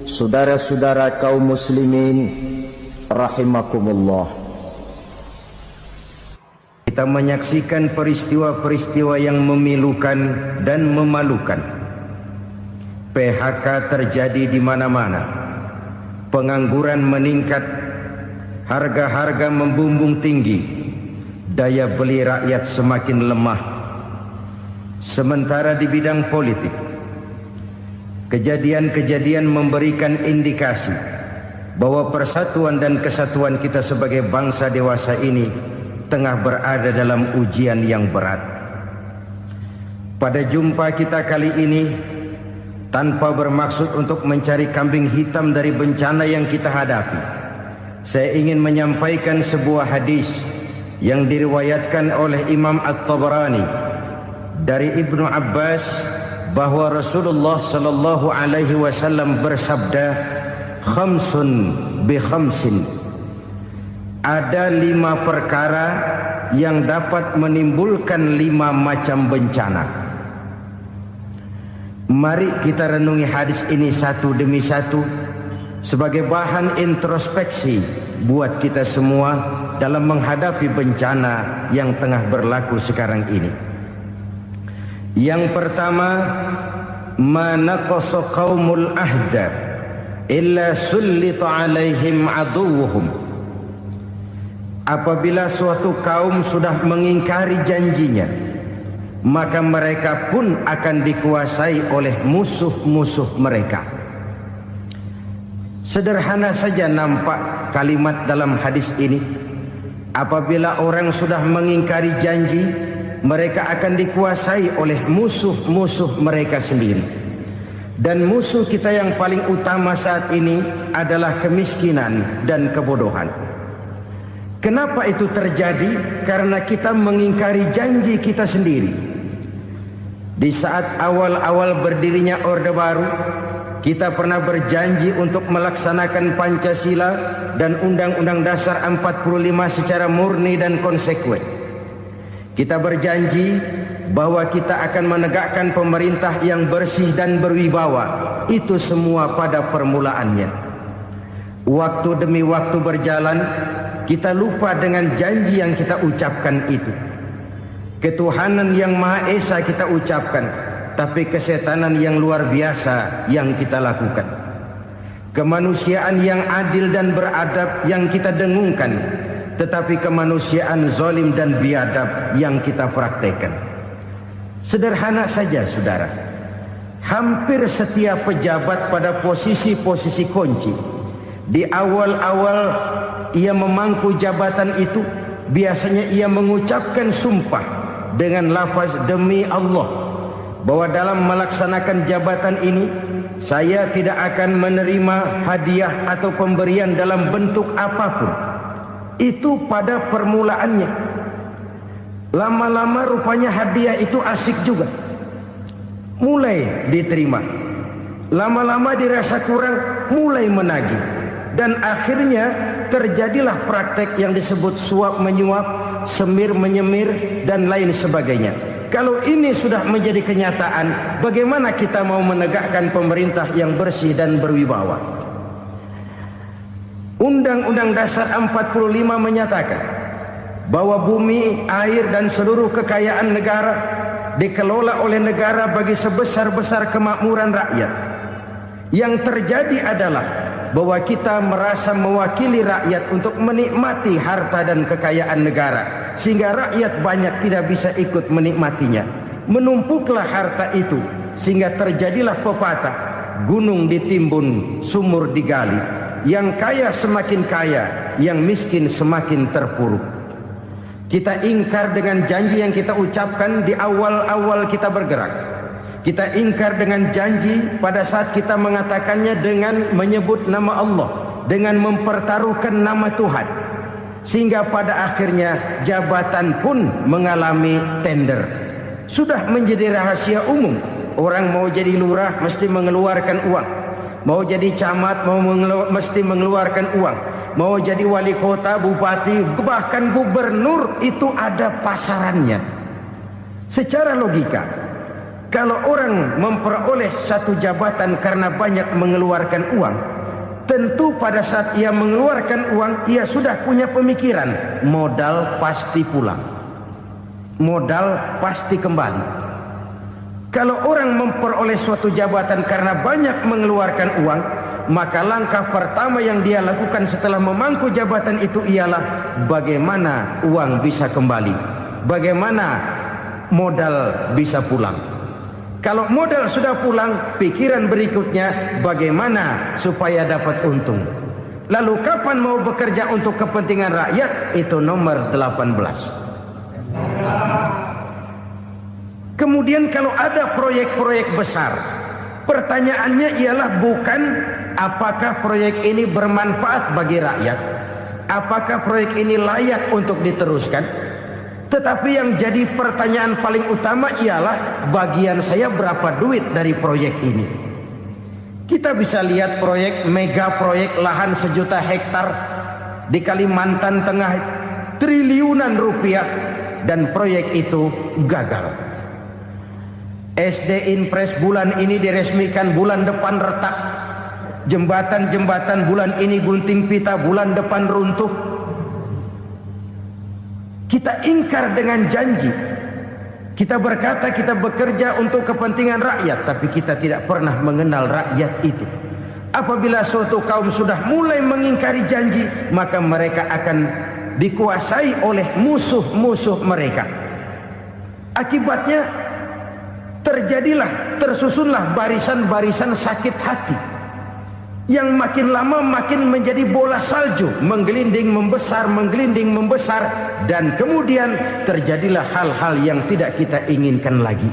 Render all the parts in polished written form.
saudara-saudara kaum muslimin rahimakumullah. Kita menyaksikan peristiwa-peristiwa yang memilukan dan memalukan. PHK terjadi di mana-mana. Pengangguran meningkat, harga-harga membumbung tinggi, daya beli rakyat semakin lemah. Sementara di bidang politik, kejadian-kejadian memberikan indikasi bahwa persatuan dan kesatuan kita sebagai bangsa dewasa ini tengah berada dalam ujian yang berat. Pada jumpa kita kali ini, tanpa bermaksud untuk mencari kambing hitam dari bencana yang kita hadapi, saya ingin menyampaikan sebuah hadis yang diriwayatkan oleh Imam At-Tabarani dari Ibnu Abbas, bahwa Rasulullah sallallahu alaihi wasallam bersabda, khamsun bi khamsin, ada 5 perkara yang dapat menimbulkan 5 macam bencana. Mari kita renungi hadis ini satu demi satu sebagai bahan introspeksi buat kita semua dalam menghadapi bencana yang tengah berlaku sekarang ini. Yang pertama, ma naqasa qaumul ahda illa sullita alaihim aduwwuhum. Apabila suatu kaum sudah mengingkari janjinya, maka mereka pun akan dikuasai oleh musuh-musuh mereka. Sederhana saja nampak kalimat dalam hadis ini. Apabila orang sudah mengingkari janji, mereka akan dikuasai oleh musuh-musuh mereka sendiri. Dan musuh kita yang paling utama saat ini adalah kemiskinan dan kebodohan. Kenapa itu terjadi? Karena kita mengingkari janji kita sendiri. Di saat awal-awal berdirinya Orde Baru, kita pernah berjanji untuk melaksanakan Pancasila dan Undang-Undang Dasar 45 secara murni dan konsekuen. Kita berjanji bahwa kita akan menegakkan pemerintah yang bersih dan berwibawa. Itu semua pada permulaannya. Waktu demi waktu berjalan, kita lupa dengan janji yang kita ucapkan itu. Ketuhanan yang Maha Esa kita ucapkan, tapi kesetanan yang luar biasa yang kita lakukan. Kemanusiaan yang adil dan beradab yang kita dengungkan, tetapi kemanusiaan zalim dan biadab yang kita praktekkan. Sederhana saja saudara, hampir setiap pejabat pada posisi-posisi kunci, di awal-awal ia memangku jabatan itu, biasanya ia mengucapkan sumpah dengan lafaz demi Allah, bahwa dalam melaksanakan jabatan ini saya tidak akan menerima hadiah atau pemberian dalam bentuk apapun. Itu pada permulaannya. Lama-lama rupanya hadiah itu asik juga, mulai diterima. Lama-lama dirasa kurang, mulai menagih. Dan akhirnya terjadilah praktek yang disebut suap menyuap, semir menyemir, dan lain sebagainya. Kalau ini sudah menjadi kenyataan, bagaimana kita mau menegakkan pemerintah yang bersih dan berwibawa? Undang-Undang Dasar 45 menyatakan bahwa bumi, air, dan seluruh kekayaan negara dikelola oleh negara bagi sebesar-besar kemakmuran rakyat. Yang terjadi adalah bahwa kita merasa mewakili rakyat untuk menikmati harta dan kekayaan negara, sehingga rakyat banyak tidak bisa ikut menikmatinya. Menumpuklah harta itu sehingga terjadilah pepatah, gunung ditimbun, sumur digali. Yang kaya semakin kaya, yang miskin semakin terpuruk. Kita ingkar dengan janji yang kita ucapkan di awal-awal kita bergerak. Kita ingkar dengan janji pada saat kita mengatakannya dengan menyebut nama Allah, dengan mempertaruhkan nama Tuhan. Sehingga pada akhirnya jabatan pun mengalami tender. Sudah menjadi rahasia umum. Orang mau jadi lurah mesti mengeluarkan uang. Mau jadi camat mesti mengeluarkan uang. Mau jadi wali kota, bupati, bahkan gubernur, itu ada pasarannya. Secara logika, Kalau orang memperoleh satu jabatan karena banyak mengeluarkan uang, tentu pada saat ia mengeluarkan uang, ia sudah punya pemikiran, modal pasti pulang, modal pasti kembali. Kalau orang memperoleh suatu jabatan karena banyak mengeluarkan uang, maka langkah pertama yang dia lakukan setelah memangku jabatan itu ialah bagaimana uang bisa kembali, bagaimana modal bisa pulang. Kalau modal sudah pulang, pikiran berikutnya bagaimana supaya dapat untung. Lalu kapan mau bekerja untuk kepentingan rakyat? Itu nomor 18. Kemudian kalau ada proyek-proyek besar, pertanyaannya ialah bukan apakah proyek ini bermanfaat bagi rakyat, apakah proyek ini layak untuk diteruskan, tetapi yang jadi pertanyaan paling utama ialah bagian saya berapa duit dari proyek ini. Kita bisa lihat proyek, mega proyek lahan 1 juta hektar di Kalimantan Tengah, triliunan rupiah, dan proyek itu gagal. SD Inpres bulan ini diresmikan, bulan depan retak. Jembatan-jembatan bulan ini gunting pita, bulan depan runtuh. Kita ingkar dengan janji. Kita berkata kita bekerja untuk kepentingan rakyat, tapi kita tidak pernah mengenal rakyat itu. Apabila suatu kaum sudah mulai mengingkari janji, maka mereka akan dikuasai oleh musuh-musuh mereka. Akibatnya tersusunlah barisan-barisan sakit hati, yang makin lama makin menjadi bola salju, menggelinding membesar, dan kemudian terjadilah hal-hal yang tidak kita inginkan lagi.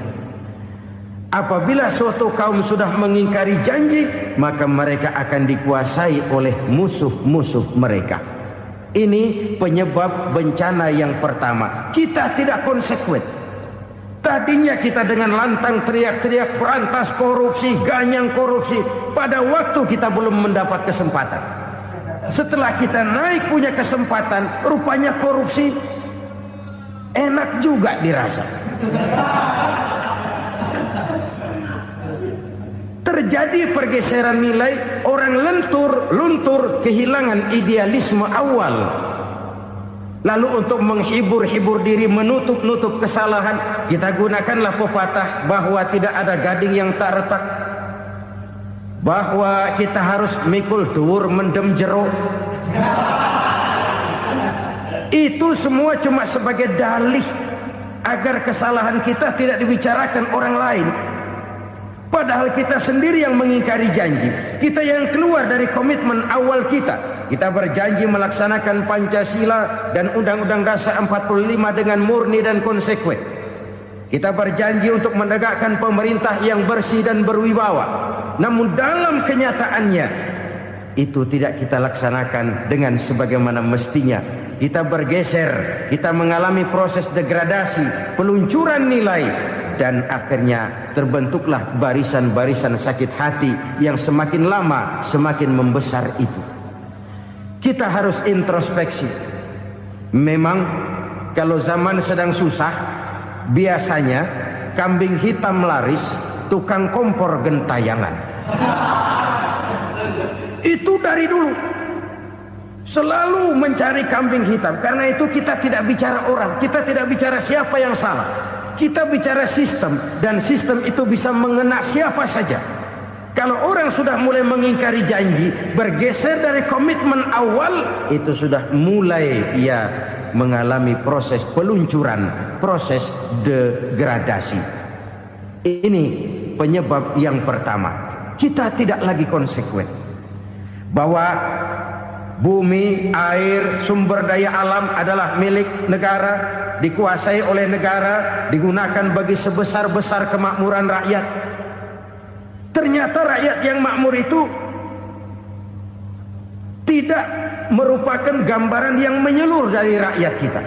Apabila suatu kaum sudah mengingkari janji, maka mereka akan dikuasai oleh musuh-musuh mereka. Ini penyebab bencana yang pertama. Kita tidak konsekuen. Tadinya kita dengan lantang teriak-teriak berantas korupsi, ganyang korupsi. Pada waktu kita belum mendapat kesempatan. Setelah kita naik punya kesempatan, rupanya korupsi enak juga dirasa. Terjadi pergeseran nilai, orang luntur, kehilangan idealisme awal. Lalu untuk menghibur-hibur diri, menutup-nutup kesalahan, kita gunakanlah pepatah bahwa tidak ada gading yang tak retak, bahwa kita harus mikul dhuwur mendem jero. Itu semua cuma sebagai dalih agar kesalahan kita tidak dibicarakan orang lain. Padahal kita sendiri yang mengingkari janji. Kita yang keluar dari komitmen awal kita. Kita berjanji melaksanakan Pancasila dan Undang-Undang Dasar 45 dengan murni dan konsekuen. Kita berjanji untuk menegakkan pemerintah yang bersih dan berwibawa. Namun dalam kenyataannya itu tidak kita laksanakan dengan sebagaimana mestinya. Kita bergeser, kita mengalami proses degradasi, peluncuran nilai, dan akhirnya terbentuklah barisan-barisan sakit hati yang semakin lama semakin membesar itu. Kita harus introspeksi. Memang kalau zaman sedang susah, biasanya kambing hitam laris, tukang kompor gentayangan. Itu dari dulu selalu mencari kambing hitam. Karena itu kita tidak bicara orang, kita tidak bicara siapa yang salah, kita bicara sistem, dan sistem itu bisa mengena siapa saja. Kalau orang sudah mulai mengingkari janji, bergeser dari komitmen awal, itu sudah mulai ia mengalami proses peluncuran, proses degradasi. Ini penyebab yang pertama. Kita tidak lagi konsekuen bahwa bumi, air, sumber daya alam adalah milik negara, dikuasai oleh negara, digunakan bagi sebesar-besar kemakmuran rakyat. Ternyata rakyat yang makmur itu tidak merupakan gambaran yang menyeluruh dari rakyat kita.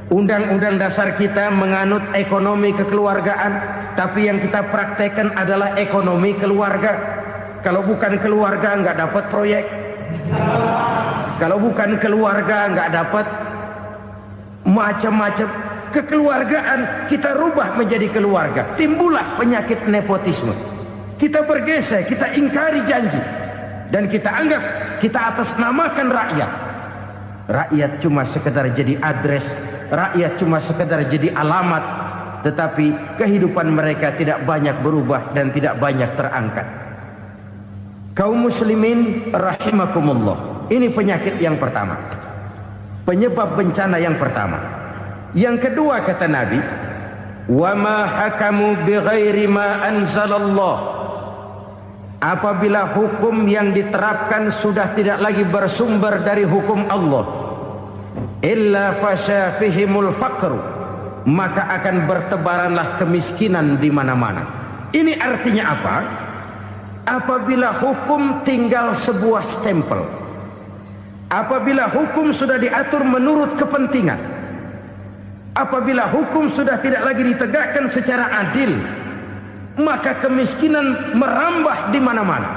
Undang-undang dasar kita menganut ekonomi kekeluargaan, tapi yang kita praktekkan adalah ekonomi keluarga. Kalau bukan keluarga nggak dapat proyek. Kalau bukan keluarga nggak dapat macam-macam. kekeluargaan kita rubah menjadi keluarga. Timbullah penyakit nepotisme. Kita bergeser, kita ingkari janji, dan kita anggap kita atasnamakan rakyat. Rakyat cuma sekedar jadi address, rakyat cuma sekedar jadi alamat, tetapi kehidupan mereka tidak banyak berubah dan tidak banyak terangkat. Kaum muslimin rahimakumullah, ini penyakit yang pertama, penyebab bencana yang pertama. Yang kedua kata Nabi, wa ma hakamu bighairi ma anzalallah. Apabila hukum yang diterapkan sudah tidak lagi bersumber dari hukum Allah, illa fasya fihimul faqru, maka akan bertebaranlah kemiskinan di mana-mana. Ini artinya apa? Apabila hukum tinggal sebuah stempel, apabila hukum sudah diatur menurut kepentingan, apabila hukum sudah tidak lagi ditegakkan secara adil, maka kemiskinan merambah di mana-mana.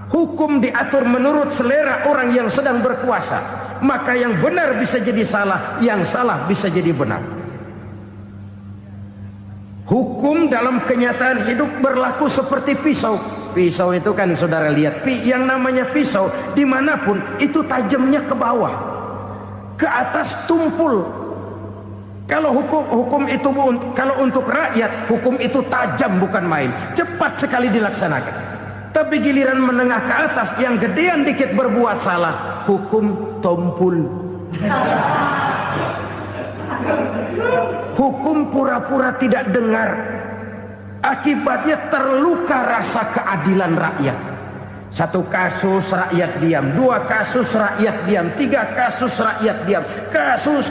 Hukum diatur menurut selera orang yang sedang berkuasa, maka yang benar bisa jadi salah, yang salah bisa jadi benar. Hukum dalam kenyataan hidup berlaku seperti pisau. Pisau itu kan saudara lihat, yang namanya pisau dimanapun itu tajamnya ke bawah, ke atas tumpul. Kalau hukum itu, kalau untuk rakyat, hukum itu tajam bukan main, cepat sekali dilaksanakan. Tapi giliran menengah ke atas, yang gedean dikit berbuat salah, hukum tompul. Hukum pura-pura tidak dengar. Akibatnya terluka rasa keadilan rakyat. Satu kasus rakyat diam, dua kasus rakyat diam, tiga kasus rakyat diam, kasus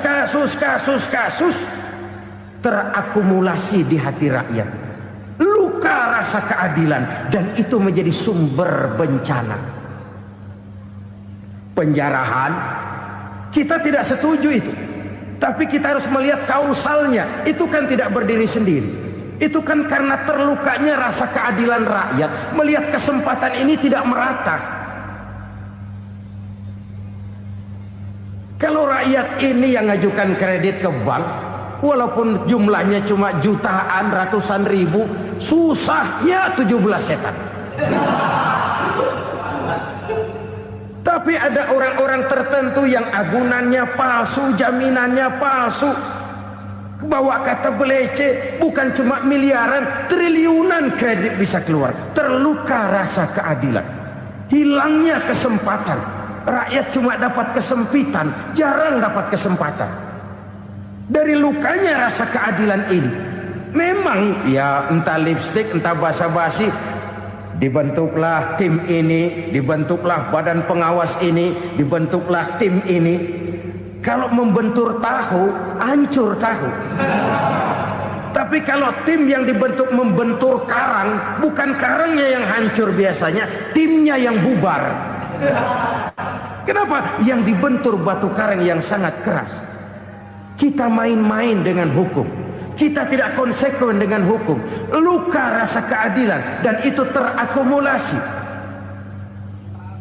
terakumulasi di hati rakyat. Luka rasa keadilan, dan itu menjadi sumber bencana. Penjarahan, kita tidak setuju itu, tapi kita harus melihat kausalnya. Itu kan tidak berdiri sendiri. Itu kan karena terlukanya rasa keadilan rakyat, melihat kesempatan ini tidak merata. Kalau rakyat ini yang ngajukan kredit ke bank, walaupun jumlahnya cuma jutaan, ratusan ribu, susahnya 17 setan. Tapi ada orang-orang tertentu yang agunannya palsu, jaminannya palsu, bawa kata belece, bukan cuma miliaran, triliunan kredit bisa keluar. Terluka rasa keadilan, hilangnya kesempatan. Rakyat cuma dapat kesempitan, jarang dapat kesempatan. Dari lukanya rasa keadilan ini, memang ya entah lipstik, entah basa-basi, dibentuklah tim ini, dibentuklah badan pengawas ini, dibentuklah tim ini. Kalau membentur tahu, hancur tahu. Tapi kalau tim yang dibentuk membentur karang, bukan karangnya yang hancur biasanya, timnya yang bubar. Kenapa? Yang dibentur batu karang yang sangat keras. Kita main-main dengan hukum, kita tidak konsekuen dengan hukum. Luka rasa keadilan, dan itu terakumulasi.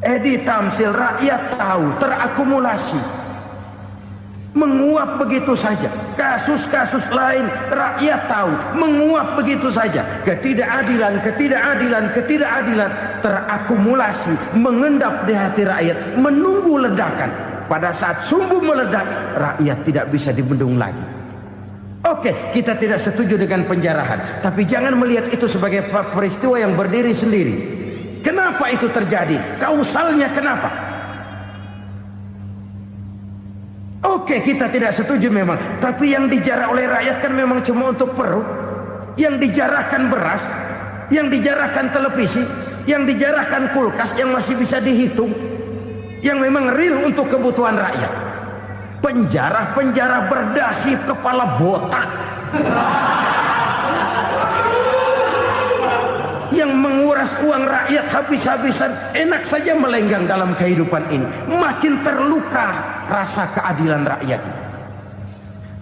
Edi Tamsil, rakyat tahu, terakumulasi, menguap begitu saja. Kasus-kasus lain rakyat tahu, menguap begitu saja. Ketidakadilan terakumulasi, mengendap di hati rakyat, menunggu ledakan. Pada saat sumbu meledak, rakyat tidak bisa dibendung lagi. Oke, kita tidak setuju dengan penjarahan, tapi jangan melihat itu sebagai peristiwa yang berdiri sendiri. Kenapa itu terjadi? Kausalnya kenapa? Oke, kita tidak setuju memang, tapi yang dijarah oleh rakyat kan memang cuma untuk perut. Yang dijarahkan beras, yang dijarahkan televisi, yang dijarahkan kulkas yang masih bisa dihitung, yang memang real untuk kebutuhan rakyat. Penjara-penjara berdasi kepala botak yang menguras uang rakyat habis-habisan, enak saja melenggang dalam kehidupan ini. Makin terluka rasa keadilan rakyat.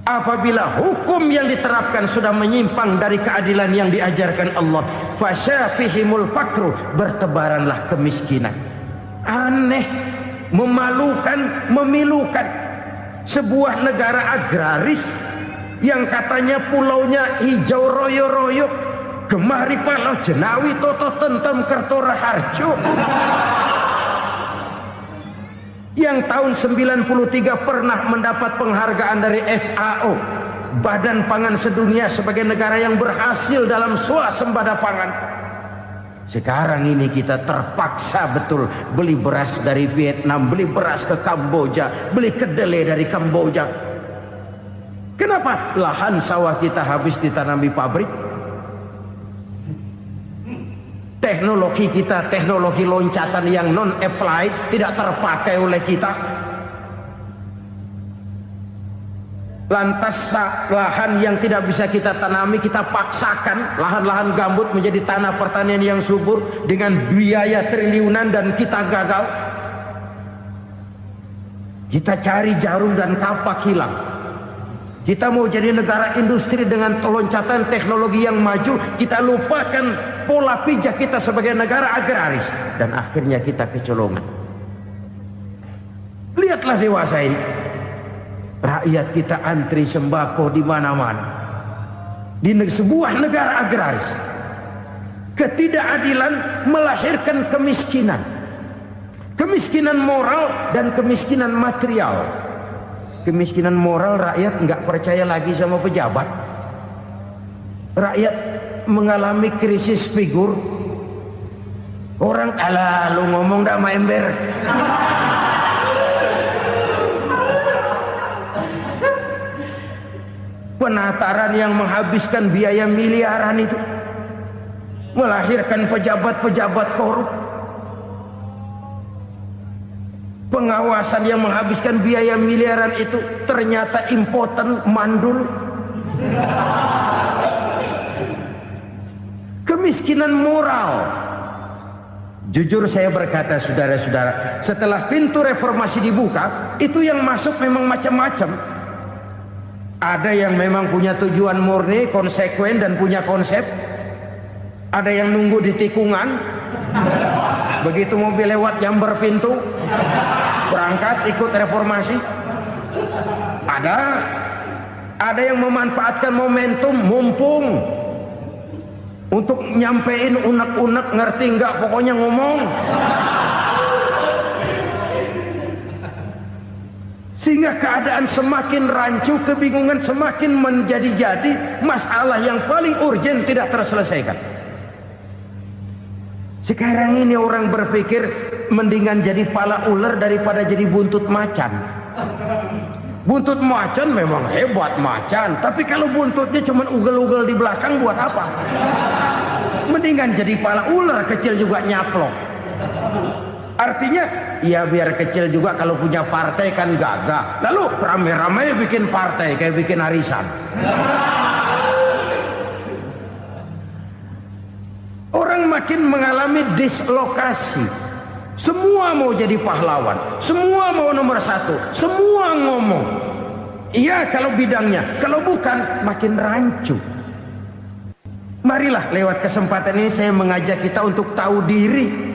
Apabila hukum yang diterapkan sudah menyimpang dari keadilan yang diajarkan Allah, fasyafihimul fakru, bertebaranlah kemiskinan. Aneh, memalukan, memilukan. Sebuah negara agraris yang katanya pulaunya hijau royo-royo, gemari palau jenawi toto tentem kertora harjo, yang tahun 93 pernah mendapat penghargaan dari FAO, Badan Pangan Sedunia, sebagai negara yang berhasil dalam swasembada pangan. Sekarang ini kita terpaksa betul beli beras dari Vietnam, beli beras ke Kamboja, beli kedelai dari Kamboja. Kenapa? Lahan sawah kita habis ditanami pabrik. Teknologi kita, teknologi loncatan yang non-applied, tidak terpakai oleh kita. Lantas lahan yang tidak bisa kita tanami, kita paksakan lahan-lahan gambut menjadi tanah pertanian yang subur dengan biaya triliunan, dan kita gagal. Kita cari jarum dan kapak hilang. Kita mau jadi negara industri dengan loncatan teknologi yang maju, kita lupakan pola pijak kita sebagai negara agraris, dan akhirnya kita kecolongan. Lihatlah dewasa ini, rakyat kita antri sembako di mana-mana. Di sebuah negara agraris, ketidakadilan melahirkan kemiskinan, kemiskinan moral dan kemiskinan material. Kemiskinan moral, rakyat nggak percaya lagi sama pejabat. Rakyat mengalami krisis figur. Orang, alah lu ngomong dah sama ember. Penataran yang menghabiskan biaya miliaran itu melahirkan pejabat-pejabat korup. Pengawasan yang menghabiskan biaya miliaran itu ternyata impoten, mandul. Kemiskinan moral. Jujur saya berkata, saudara-saudara, setelah pintu reformasi dibuka, itu yang masuk memang macam-macam. Ada yang memang punya tujuan murni, konsekuen dan punya konsep. Ada yang nunggu di tikungan, begitu mobil lewat nyamber pintu, berangkat ikut reformasi. Ada yang memanfaatkan momentum, mumpung, untuk nyampein unek-unek, ngerti nggak, pokoknya ngomong. Sehingga keadaan semakin rancu, kebingungan semakin menjadi-jadi, masalah yang paling urgent tidak terselesaikan. Sekarang ini orang berpikir mendingan jadi pala ular daripada jadi buntut macan. Buntut macan memang hebat macan, tapi kalau buntutnya cuma ugel-ugel di belakang buat apa? Mendingan jadi pala ular, kecil juga nyaplok. Artinya, ya biar kecil juga kalau punya partai kan gagah. Lalu rame-rame bikin partai kayak bikin arisan. Orang makin mengalami dislokasi. Semua mau jadi pahlawan, semua mau nomor satu, semua ngomong. Iya kalau bidangnya, kalau bukan makin rancu. Marilah lewat kesempatan ini saya mengajak kita untuk tahu diri.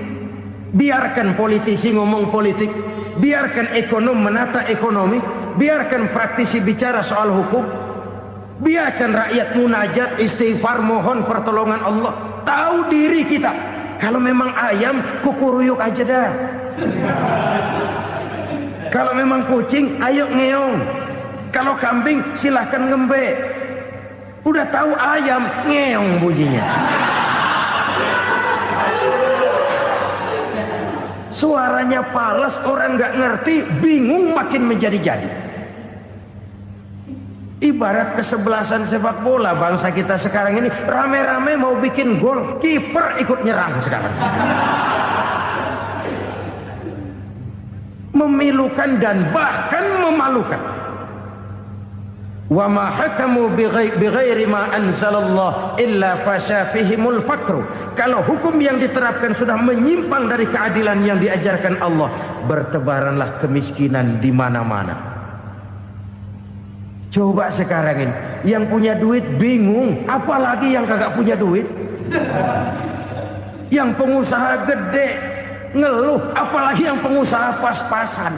Biarkan politisi ngomong politik, biarkan ekonom menata ekonomi, biarkan praktisi bicara soal hukum, biarkan rakyat munajat, istighfar, mohon pertolongan Allah. Tahu diri kita. Kalau memang ayam, kukuruyuk aja dah. Kalau memang kucing, ayo ngeong. Kalau kambing, silahkan ngembe. Udah tahu ayam, ngeong bunyinya. Suaranya palas, orang nggak ngerti, bingung, makin menjadi-jadi. Ibarat kesebelasan sepak bola bangsa kita sekarang ini, rame-rame mau bikin gol, kiper ikut nyerang sekarang. Memilukan dan bahkan memalukan. Wa ma hakamu bighairi ma anzalallah illa fasha fihimul fakru. Kalau hukum yang diterapkan sudah menyimpang dari keadilan yang diajarkan Allah, bertebaranlah kemiskinan di mana-mana. Coba sekarang ini, yang punya duit bingung, apalagi yang kagak punya duit. Yang pengusaha gede ngeluh, apalagi yang pengusaha pas-pasan.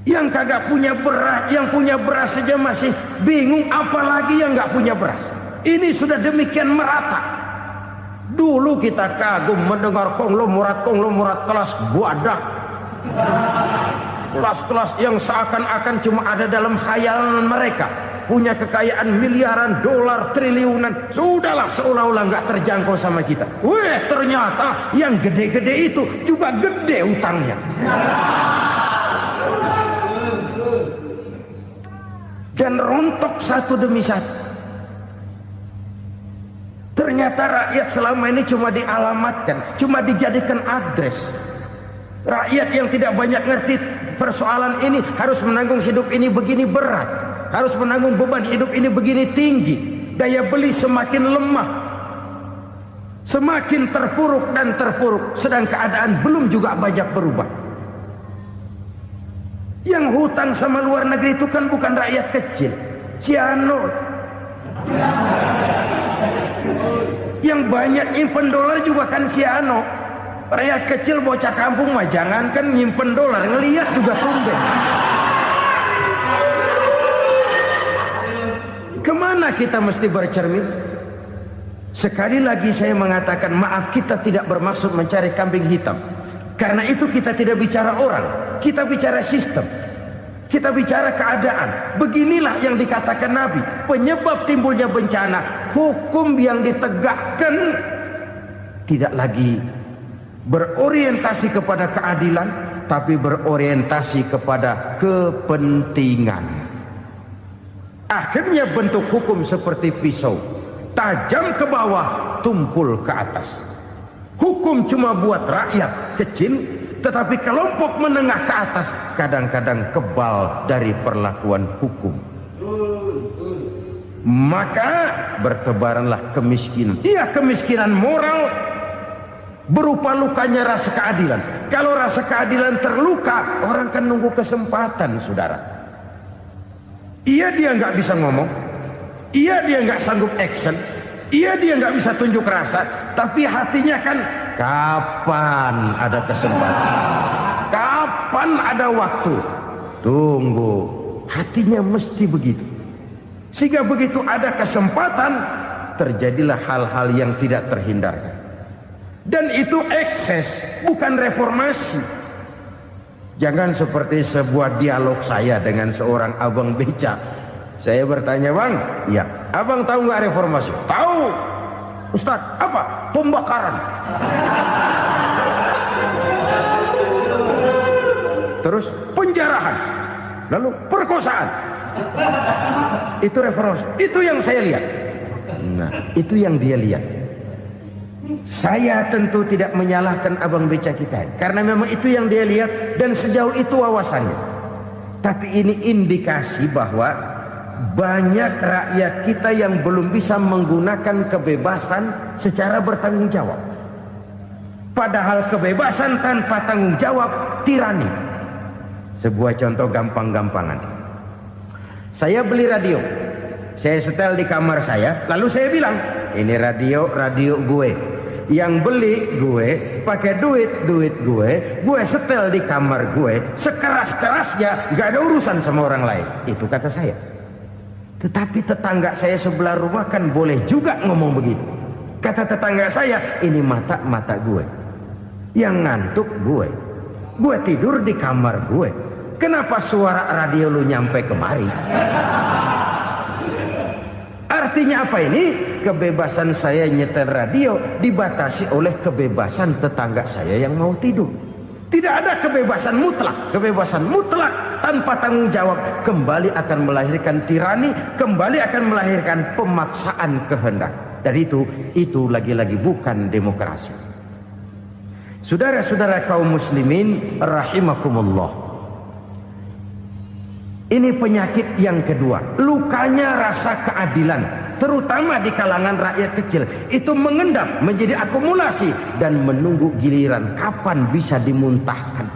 Yang kagak punya beras, yang punya beras saja masih bingung, apalagi yang nggak punya beras. Ini sudah demikian merata. Dulu kita kagum mendengar konglomerat kelas buadak, kelas-kelas yang seakan-akan cuma ada dalam khayalan mereka, punya kekayaan miliaran dolar, triliunan. Sudahlah, seolah-olah nggak terjangkau sama kita. Weh, ternyata yang gede-gede itu juga gede utangnya. Dan rontok satu demi satu. Ternyata rakyat selama ini cuma dialamatkan, cuma dijadikan address. Rakyat yang tidak banyak ngerti persoalan ini harus menanggung hidup ini begini berat, harus menanggung beban hidup ini begini tinggi. Daya beli semakin lemah, semakin terpuruk dan terpuruk, sedang keadaan belum juga banyak berubah. Yang hutang sama luar negeri itu kan bukan rakyat kecil, Ciano. Yang banyak nyimpen dolar juga kan Ciano. Rakyat kecil bocah kampung mah jangankan nyimpen dolar, ngelihat juga tumben. Kemana kita mesti bercermin? Sekali lagi saya mengatakan maaf, kita tidak bermaksud mencari kambing hitam. Karena itu kita tidak bicara orang, kita bicara sistem, kita bicara keadaan. Beginilah yang dikatakan Nabi, penyebab timbulnya bencana, hukum yang ditegakkan tidak lagi berorientasi kepada keadilan, tapi berorientasi kepada kepentingan. Akhirnya bentuk hukum seperti pisau, tajam ke bawah, tumpul ke atas. Hukum cuma buat rakyat kecil, tetapi kelompok menengah ke atas kadang-kadang kebal dari perlakuan hukum. Maka bertebaranlah kemiskinan. Iya, kemiskinan moral berupa lukanya rasa keadilan. Kalau rasa keadilan terluka, orang kan nunggu kesempatan, saudara. Iya, dia nggak bisa ngomong. Iya, dia nggak sanggup action. Iya, dia nggak bisa tunjuk rasa, tapi hatinya kan kapan ada kesempatan, kapan ada waktu, tunggu. Hatinya mesti begitu. Sehingga begitu ada kesempatan, terjadilah hal-hal yang tidak terhindarkan. Dan itu ekses, bukan reformasi. Jangan seperti sebuah dialog saya dengan seorang abang beca. Saya bertanya, bang, ya, abang tahu nggak reformasi? Tahu, Ustaz. Apa? Pembakaran. Terus penjarahan, lalu perkosaan. Itu reformasi. Itu yang saya lihat. Nah, itu yang dia lihat. Saya tentu tidak menyalahkan abang beca kita, karena memang itu yang dia lihat dan sejauh itu wawasannya. Tapi ini indikasi bahwa banyak rakyat kita yang belum bisa menggunakan kebebasan secara bertanggung jawab. Padahal kebebasan tanpa tanggung jawab tirani. Sebuah contoh gampang-gampangan. Saya beli radio, saya setel di kamar saya, lalu saya bilang, ini radio gue. Yang beli gue, pakai duit gue setel di kamar gue, sekeras-kerasnya, gak ada urusan sama orang lain. Itu kata saya. Tetapi tetangga saya sebelah rumah kan boleh juga ngomong begitu. Kata tetangga saya, ini mata gue, yang ngantuk gue tidur di kamar gue. Kenapa suara radio lu nyampe kemari? Artinya apa ini? Kebebasan saya nyetel radio dibatasi oleh kebebasan tetangga saya yang mau tidur. Tidak ada kebebasan mutlak. Kebebasan mutlak tanpa tanggung jawab kembali akan melahirkan tirani, kembali akan melahirkan pemaksaan kehendak. Dan itu lagi-lagi bukan demokrasi. Saudara-saudara kaum muslimin rahimakumullah. Ini penyakit yang kedua, lukanya rasa keadilan, terutama di kalangan rakyat kecil. Itu mengendap menjadi akumulasi dan menunggu giliran kapan bisa dimuntahkan.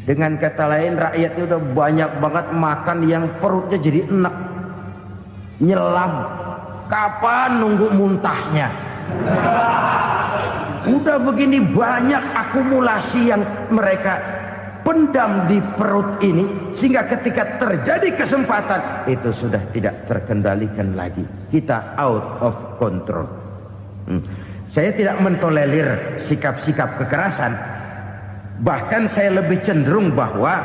Dengan kata lain, rakyatnya udah banyak banget makan yang perutnya jadi enak, nyelam. Kapan nunggu muntahnya? Udah begini banyak akumulasi yang mereka pendam di perut ini, sehingga ketika terjadi kesempatan itu sudah tidak terkendalikan lagi, kita out of control. Saya tidak mentolerir sikap-sikap kekerasan, bahkan saya lebih cenderung bahwa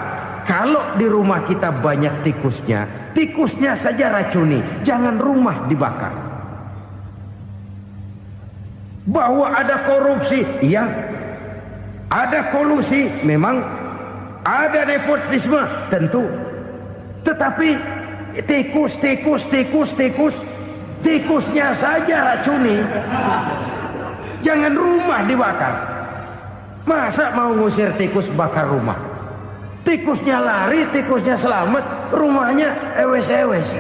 kalau di rumah kita banyak tikusnya, tikusnya saja racuni, jangan rumah dibakar. Bahwa ada korupsi, iya, ada kolusi, memang ada nepotisme, tentu. Tetapi tikusnya saja racuni, jangan rumah dibakar. Masa mau ngusir tikus bakar rumah? Tikusnya lari, tikusnya selamat, rumahnya ewes-ewes.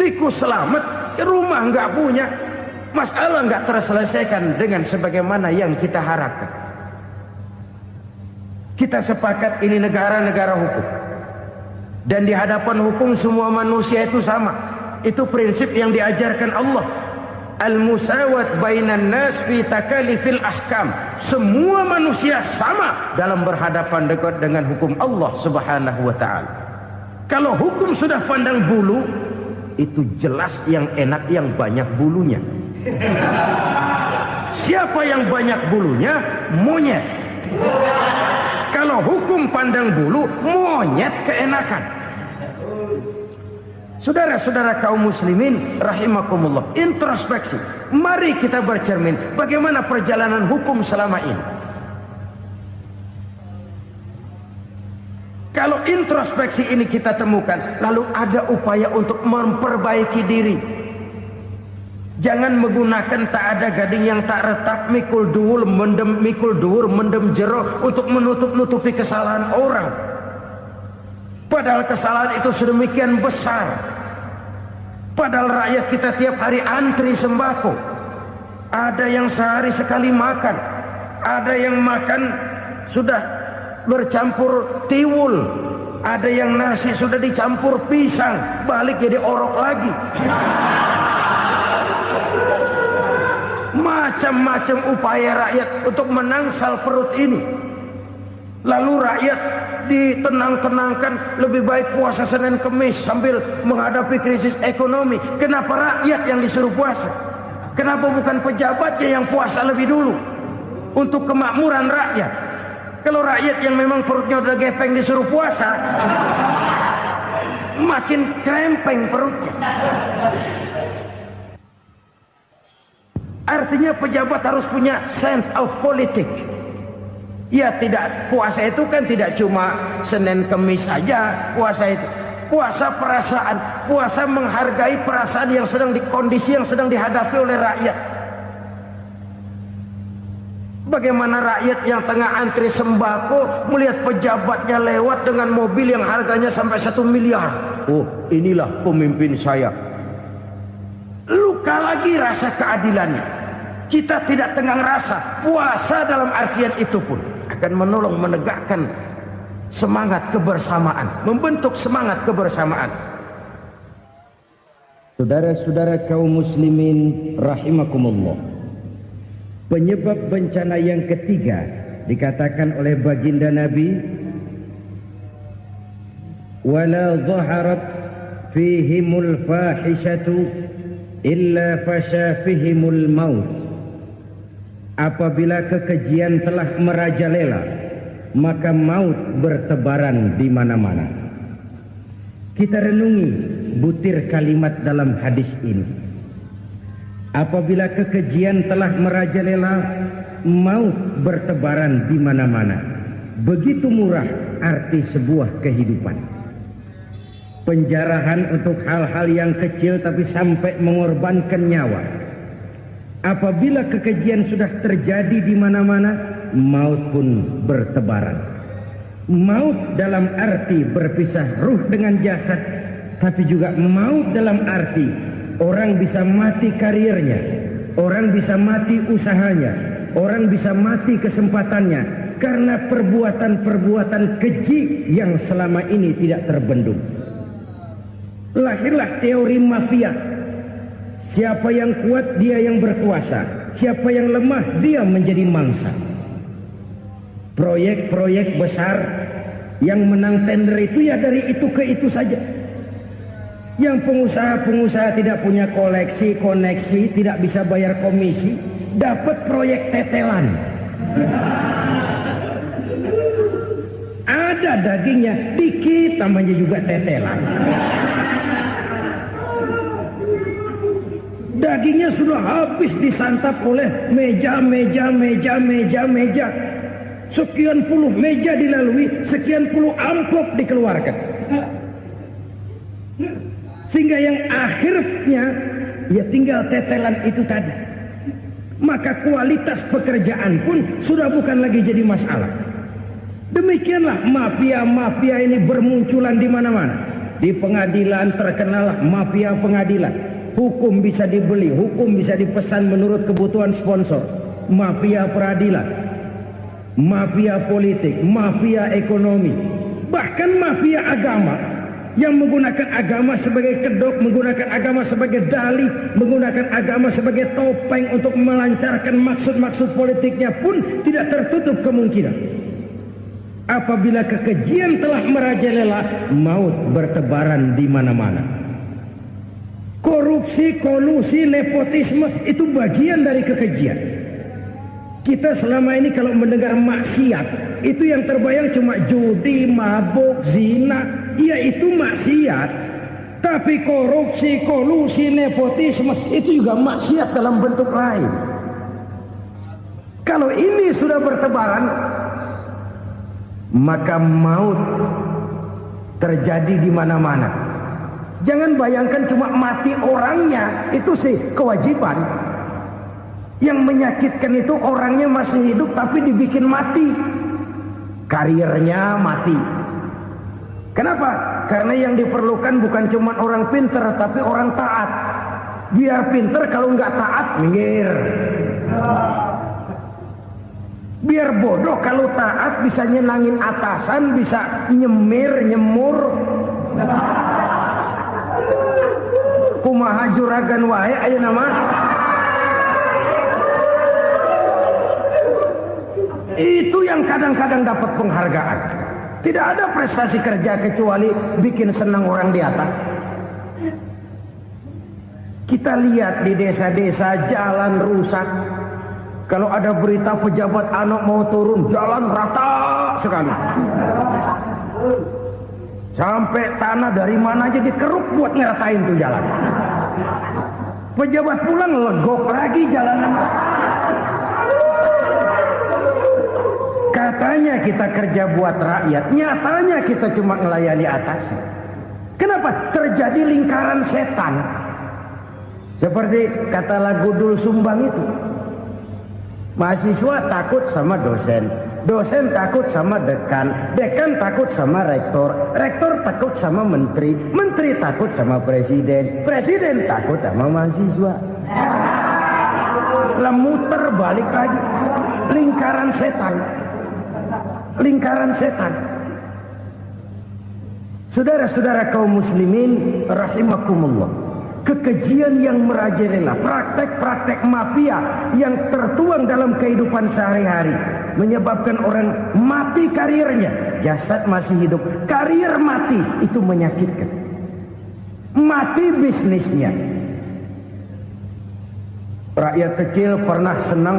Tikus selamat, rumah nggak punya, masalah nggak terselesaikan dengan sebagaimana yang kita harapkan. Kita sepakat ini negara hukum, dan di hadapan hukum semua manusia itu sama. Itu prinsip yang diajarkan Allah. Al-musawat bainan nas fi takalifil ahkam. Semua manusia sama dalam berhadapan dekat dengan hukum Allah Subhanahu wa taala. Kalau hukum sudah pandang bulu, itu jelas yang enak yang banyak bulunya. Siapa yang banyak bulunya? Monyet. Kalau hukum pandang bulu, monyet keenakan. Saudara-saudara kaum muslimin rahimakumullah, introspeksi. Mari kita bercermin bagaimana perjalanan hukum selama ini. Kalau introspeksi ini kita temukan, lalu ada upaya untuk memperbaiki diri. Jangan menggunakan tak ada gading yang tak retak, mikul duwul mendem jero untuk menutup-nutupi kesalahan orang. Padahal kesalahan itu sedemikian besar. Padahal rakyat kita tiap hari antri sembako. Ada yang sehari sekali makan, ada yang makan sudah bercampur tiwul, ada yang nasi sudah dicampur pisang, balik jadi orok lagi. Macam-macam upaya rakyat untuk menangsal perut ini. Lalu rakyat ditenang-tenangkan, lebih baik puasa Senin Kemis sambil menghadapi krisis ekonomi. Kenapa rakyat yang disuruh puasa? Kenapa bukan pejabatnya yang puasa lebih dulu untuk kemakmuran rakyat? Kalau rakyat yang memang perutnya udah gepeng disuruh puasa, makin krempeng perutnya. Artinya pejabat harus punya sense of politik. Ya, tidak, puasa itu kan tidak cuma Senin Kemis saja puasa itu. Puasa perasaan, puasa menghargai perasaan yang sedang kondisi yang sedang dihadapi oleh rakyat. Bagaimana rakyat yang tengah antri sembako melihat pejabatnya lewat dengan mobil yang harganya sampai 1 miliar. Oh, inilah pemimpin saya. Luka lagi rasa keadilannya. Kita tidak tenggang rasa. Puasa dalam artian itu pun akan menolong menegakkan semangat kebersamaan, membentuk semangat kebersamaan. Saudara-saudara kaum muslimin rahimakumullah, penyebab bencana yang ketiga dikatakan oleh baginda Nabi, wala dhaharat fihimul fahishatu illa fasha fihimul maut. Apabila kekejian telah merajalela, maka maut bertebaran di mana-mana. Kita renungi butir kalimat dalam hadis ini. Apabila kekejian telah merajalela, maut bertebaran di mana-mana. Begitu murah arti sebuah kehidupan. Penjarahan untuk hal-hal yang kecil tapi sampai mengorbankan nyawa. Apabila kekejian sudah terjadi di mana-mana, maut pun bertebaran. Maut dalam arti berpisah ruh dengan jasad, tapi juga maut dalam arti orang bisa mati karirnya, orang bisa mati usahanya, orang bisa mati kesempatannya karena perbuatan-perbuatan keji yang selama ini tidak terbendung. Lahirlah teori mafia. Siapa yang kuat dia yang berkuasa, siapa yang lemah dia menjadi mangsa. Proyek-proyek besar yang menang tender itu ya dari itu ke itu saja. Yang pengusaha-pengusaha tidak punya koneksi, tidak bisa bayar komisi, dapat proyek tetelan. Ada dagingnya, dikit namanya juga tetelan. Dagingnya sudah habis disantap oleh meja. Sekian puluh meja dilalui, sekian puluh amplop dikeluarkan. Sehingga yang akhirnya ya tinggal tetelan itu tadi. Maka kualitas pekerjaan pun sudah bukan lagi jadi masalah. Demikianlah mafia-mafia ini bermunculan di mana-mana. Di pengadilan terkenal mafia pengadilan. Hukum bisa dibeli, hukum bisa dipesan menurut kebutuhan sponsor. Mafia peradilan, mafia politik, mafia ekonomi, bahkan mafia agama yang menggunakan agama sebagai kedok, menggunakan agama sebagai dalih, menggunakan agama sebagai topeng untuk melancarkan maksud-maksud politiknya pun tidak tertutup kemungkinan. Apabila kekejian telah merajalela, maut bertebaran di mana-mana. Korupsi, kolusi, nepotisme itu bagian dari kekejian. Kita selama ini kalau mendengar maksiat, itu yang terbayang cuma judi, mabuk, zina. Iya itu maksiat. Tapi korupsi, kolusi, nepotisme itu juga maksiat dalam bentuk lain. Kalau ini sudah bertebaran, maka maut terjadi di mana-mana. Jangan bayangkan cuma mati orangnya, itu sih kewajiban. Yang menyakitkan itu orangnya masih hidup tapi dibikin mati. Karirnya mati. Kenapa? Karena yang diperlukan bukan cuma orang pinter tapi orang taat. Biar pinter, kalau nggak taat minggir. Biar bodoh, kalau taat bisa nyenangin atasan, bisa nyemur. Kumaha juragan wae aya nama. Itu yang kadang-kadang dapat penghargaan. Tidak ada prestasi kerja kecuali bikin senang orang di atas. Kita lihat di desa-desa jalan rusak. Kalau ada berita pejabat anak mau turun, jalan rata sekali. Sampai tanah dari mana aja dikeruk buat ngeratain tuh jalan. Pejabat pulang legok lagi jalanan. Katanya kita kerja buat rakyat, nyatanya kita cuma melayani atasnya. Kenapa? Terjadi lingkaran setan. Seperti kata lagu Dul Sumbang itu. Mahasiswa takut sama dosen, dosen takut sama dekan, dekan takut sama rektor, rektor takut sama menteri, menteri takut sama presiden, presiden takut sama mahasiswa. Lah muter balik lagi. Lingkaran setan. Lingkaran setan. Saudara-saudara kaum muslimin rahimakumullah. Kekejian yang merajalela, praktek-praktek mafia yang tertuang dalam kehidupan sehari-hari menyebabkan orang mati karirnya, jasad masih hidup, karir mati, itu menyakitkan. Mati bisnisnya. Rakyat kecil pernah senang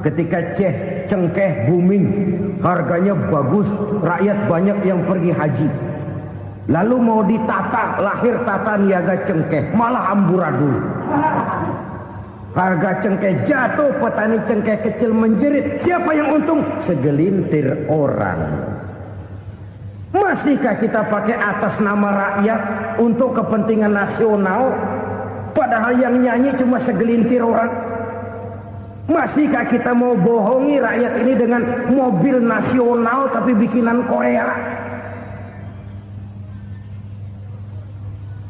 ketika cengkeh booming, harganya bagus, rakyat banyak yang pergi haji. Lalu mau ditata, lahir tata niaga cengkeh, malah amburadul. Harga cengkeh jatuh, petani cengkeh kecil menjerit. Siapa yang untung? Segelintir orang. Masihkah kita pakai atas nama rakyat untuk kepentingan nasional? Padahal yang nyanyi cuma segelintir orang. Masihkah kita mau bohongi rakyat ini dengan mobil nasional tapi bikinan Korea?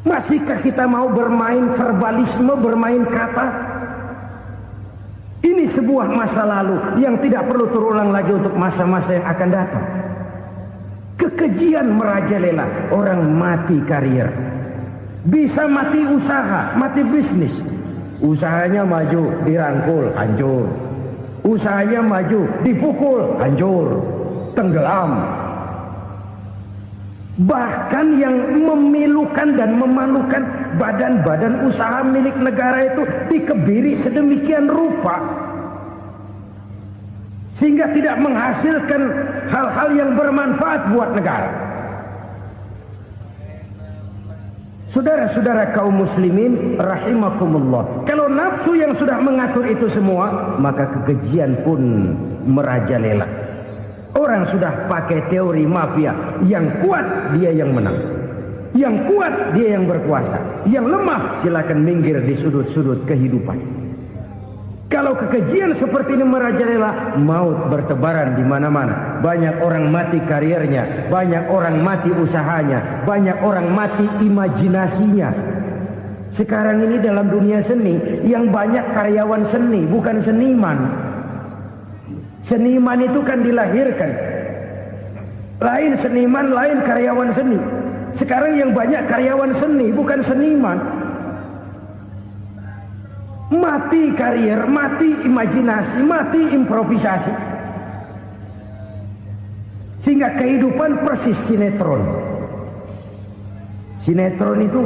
Masihkah kita mau bermain verbalisme, bermain kata? Ini sebuah masa lalu yang tidak perlu terulang lagi untuk masa-masa yang akan datang. Kekejian merajalela, orang mati karir. Bisa mati usaha, mati bisnis. Usahanya maju, dirangkul, hancur. Usahanya maju, dipukul, hancur, tenggelam. Bahkan yang memilukan dan memalukan badan-badan usaha milik negara itu dikebiri sedemikian rupa sehingga tidak menghasilkan hal-hal yang bermanfaat buat negara. Saudara-saudara kaum muslimin rahimakumullah, kalau nafsu yang sudah mengatur itu semua, maka kekejian pun merajalela. Orang sudah pakai teori mafia, yang kuat dia yang menang, yang kuat dia yang berkuasa, yang lemah silakan minggir di sudut-sudut kehidupan. Kalau kekejian seperti ini merajalela, maut bertebaran di mana-mana. Banyak orang mati karirnya, banyak orang mati usahanya, banyak orang mati imajinasinya. Sekarang ini dalam dunia seni, yang banyak karyawan seni, bukan seniman. Seniman itu kan dilahirkan, lain seniman, lain karyawan seni. Sekarang yang banyak karyawan seni, bukan seniman. Mati karier, mati imajinasi, mati improvisasi. Sehingga kehidupan persis sinetron. Sinetron itu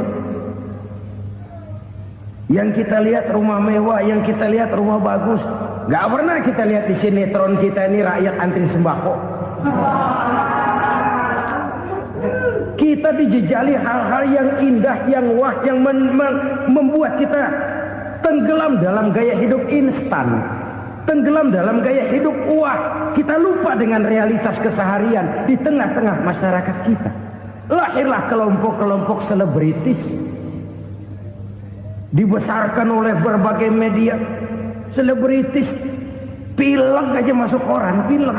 yang kita lihat rumah mewah, yang kita lihat rumah bagus. Gak pernah kita lihat di sinetron kita ini rakyat antri sembako. Kita dijejali hal-hal yang indah, yang wah, yang membuat kita tenggelam dalam gaya hidup instan, tenggelam dalam gaya hidup wah. Kita lupa dengan realitas keseharian di tengah-tengah masyarakat kita. Lahirlah kelompok-kelompok selebritis, dibesarkan oleh berbagai media. Selebritis pilek aja masuk koran, pilek.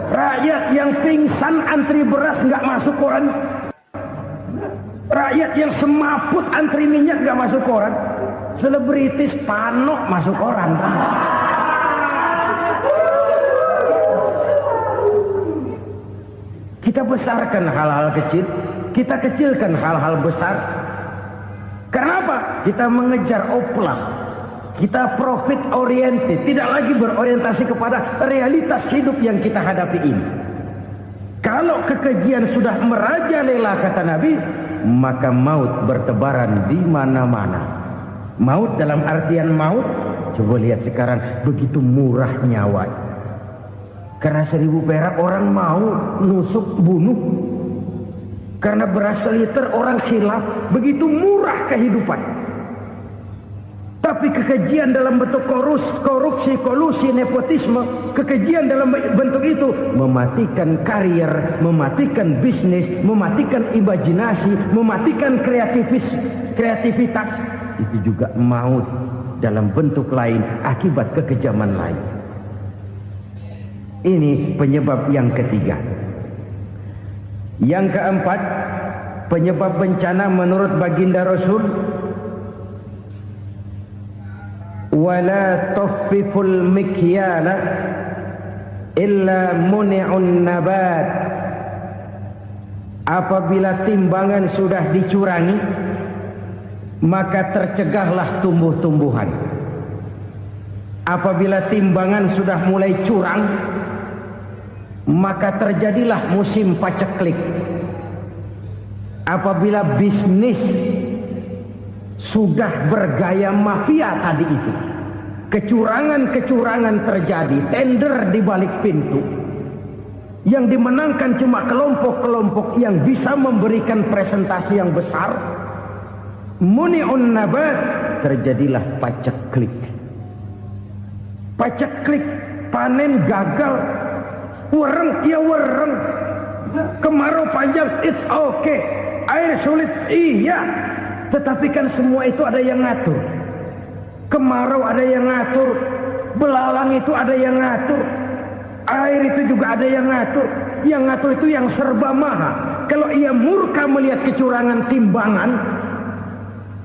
Rakyat yang pingsan antri beras nggak masuk koran. Rakyat yang semaput antri minyak nggak masuk koran. Selebritis panok masuk koran. Kita besarkan hal-hal kecil, kita kecilkan hal-hal besar. Karena apa? Kita mengejar oplak, kita profit oriented, tidak lagi berorientasi kepada realitas hidup yang kita hadapi ini. Kalau kekejian sudah merajalela, kata Nabi, maka maut bertebaran di mana-mana. Maut dalam artian maut, coba lihat sekarang begitu murah nyawa. Karena 1000 perak orang mau nusuk bunuh. Karena beras seliter orang khilaf, begitu murah kehidupan. Tapi kekejian dalam bentuk korupsi, kolusi, nepotisme, kekejian dalam bentuk itu mematikan karier, mematikan bisnis, mematikan imajinasi, mematikan kreativitas. Itu juga maut dalam bentuk lain akibat kekejaman lain. Ini penyebab yang ketiga. Yang keempat, penyebab bencana menurut baginda Rasul, wala tuffiful mikyala illa muni'un nabat. Apabila timbangan sudah dicurangi, maka tercegahlah tumbuh-tumbuhan. Apabila timbangan sudah mulai curang, maka terjadilah musim paceklik. Apabila bisnis sudah bergaya mafia tadi itu, kecurangan-kecurangan terjadi, tender di balik pintu, yang dimenangkan cuma kelompok-kelompok yang bisa memberikan presentasi yang besar, muni'un nabat, terjadilah paceklik. Paceklik, panen gagal, wereng, ya wereng, kemarau panjang, it's okay, air sulit, iya. Tetapi kan semua itu ada yang ngatur. Kemarau ada yang ngatur, belalang itu ada yang ngatur, air itu juga ada yang ngatur. Yang ngatur itu yang serba maha. Kalau ia murka melihat kecurangan timbangan,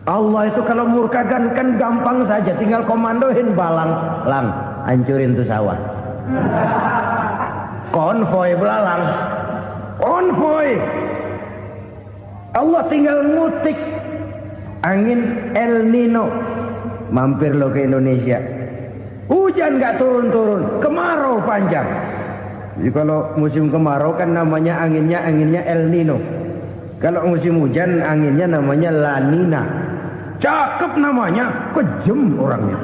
Allah itu kalau murka kan gampang saja, tinggal komandoin balang, lang, hancurin tuh sawah. Konvoy belalang, konvoy. Allah tinggal ngutik angin El Nino. Mampir lo ke Indonesia, hujan nggak turun-turun, kemarau panjang. Jadi kalau musim kemarau kan namanya anginnya El Nino. Kalau musim hujan anginnya namanya La Nina. Cakep namanya, kejem orangnya.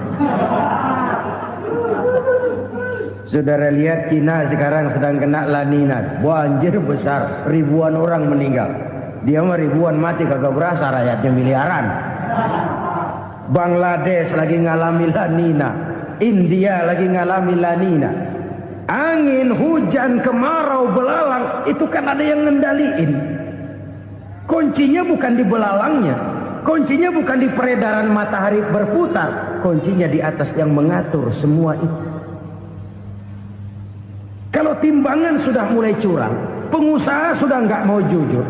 Saudara lihat Cina sekarang sedang kena La Nina, banjir besar, ribuan orang meninggal. Dia mah ribuan mati kagak berasa, rakyatnya miliaran. Bangladesh lagi ngalami La Nina, India lagi ngalami La Nina. Angin, hujan, kemarau, belalang, itu kan ada yang ngendaliin. Kuncinya bukan di belalangnya, kuncinya bukan di peredaran matahari berputar, kuncinya di atas yang mengatur semua itu. Kalau timbangan sudah mulai curang, pengusaha sudah nggak mau jujur,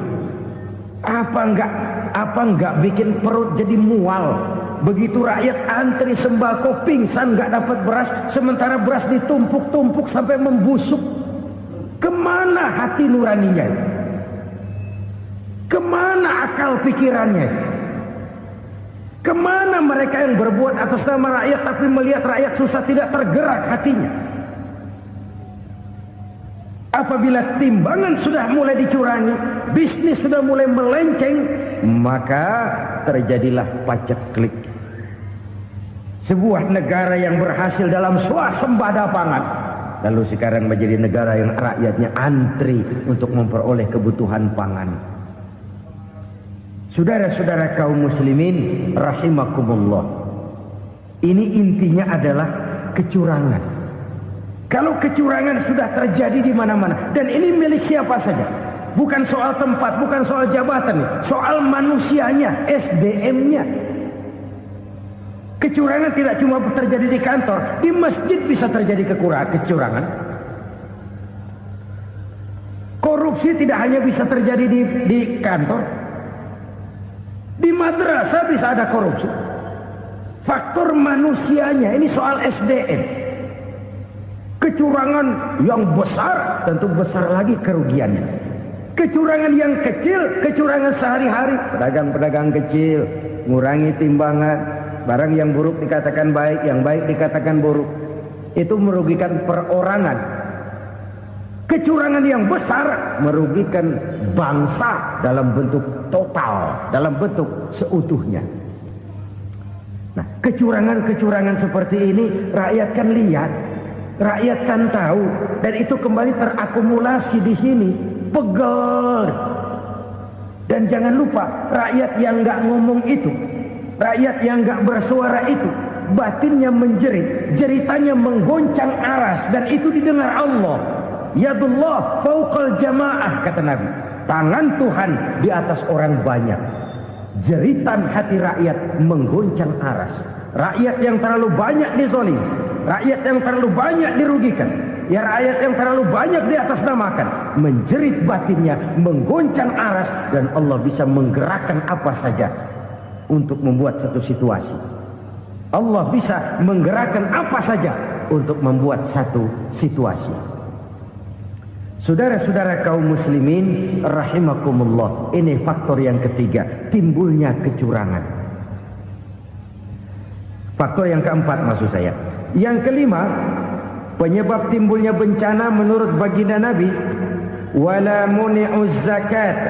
apa nggak bikin perut jadi mual. Begitu rakyat antri sembako pingsan nggak dapat beras, sementara beras ditumpuk-tumpuk sampai membusuk. Kemana hati nuraninya? Kemana akal pikirannya? Kemana mereka yang berbuat atas nama rakyat tapi melihat rakyat susah tidak tergerak hatinya? Apabila timbangan sudah mulai dicurangi, bisnis sudah mulai melenceng, maka terjadilah paceklik. Sebuah negara yang berhasil dalam swasembada pangan, lalu sekarang menjadi negara yang rakyatnya antri untuk memperoleh kebutuhan pangan. Saudara-saudara kaum muslimin rahimakumullah, ini intinya adalah kecurangan. Kalau kecurangan sudah terjadi di mana-mana, dan ini milik siapa saja, bukan soal tempat, bukan soal jabatan, soal manusianya, SDM-nya. Kecurangan tidak cuma terjadi di kantor, di masjid bisa terjadi kecurangan. Korupsi tidak hanya bisa terjadi di kantor, di madrasah bisa ada korupsi. Faktor manusianya, ini soal SDM. Kecurangan yang besar tentu besar lagi kerugiannya. Kecurangan yang kecil, kecurangan sehari-hari, pedagang-pedagang kecil ngurangi timbangan, barang yang buruk dikatakan baik, yang baik dikatakan buruk, itu merugikan perorangan. Kecurangan yang besar merugikan bangsa dalam bentuk total, dalam bentuk seutuhnya. Nah, kecurangan-kecurangan seperti ini rakyat kan lihat, rakyat kan tahu, dan itu kembali terakumulasi di sini, pegel. Dan jangan lupa, rakyat yang nggak ngomong itu, rakyat yang nggak bersuara itu, batinnya menjerit, jeritannya menggoncang aras, dan itu didengar Allah. Yadullah fauqal jamaah, kata Nabi. Tangan Tuhan di atas orang banyak. Jeritan hati rakyat menggoncang aras. Rakyat yang terlalu banyak dizolim, rakyat yang terlalu banyak dirugikan, ya rakyat yang terlalu banyak di atas namakan, menjerit batinnya, menggoncang aras, dan Allah bisa menggerakkan apa saja untuk membuat satu situasi. Allah bisa menggerakkan apa saja untuk membuat satu situasi. Saudara-saudara kaum muslimin rahimakumullah, ini faktor yang ketiga, timbulnya kecurangan. Faktor yang keempat maksud saya. Yang kelima, penyebab timbulnya bencana menurut baginda Nabi, wala muni'uz zakat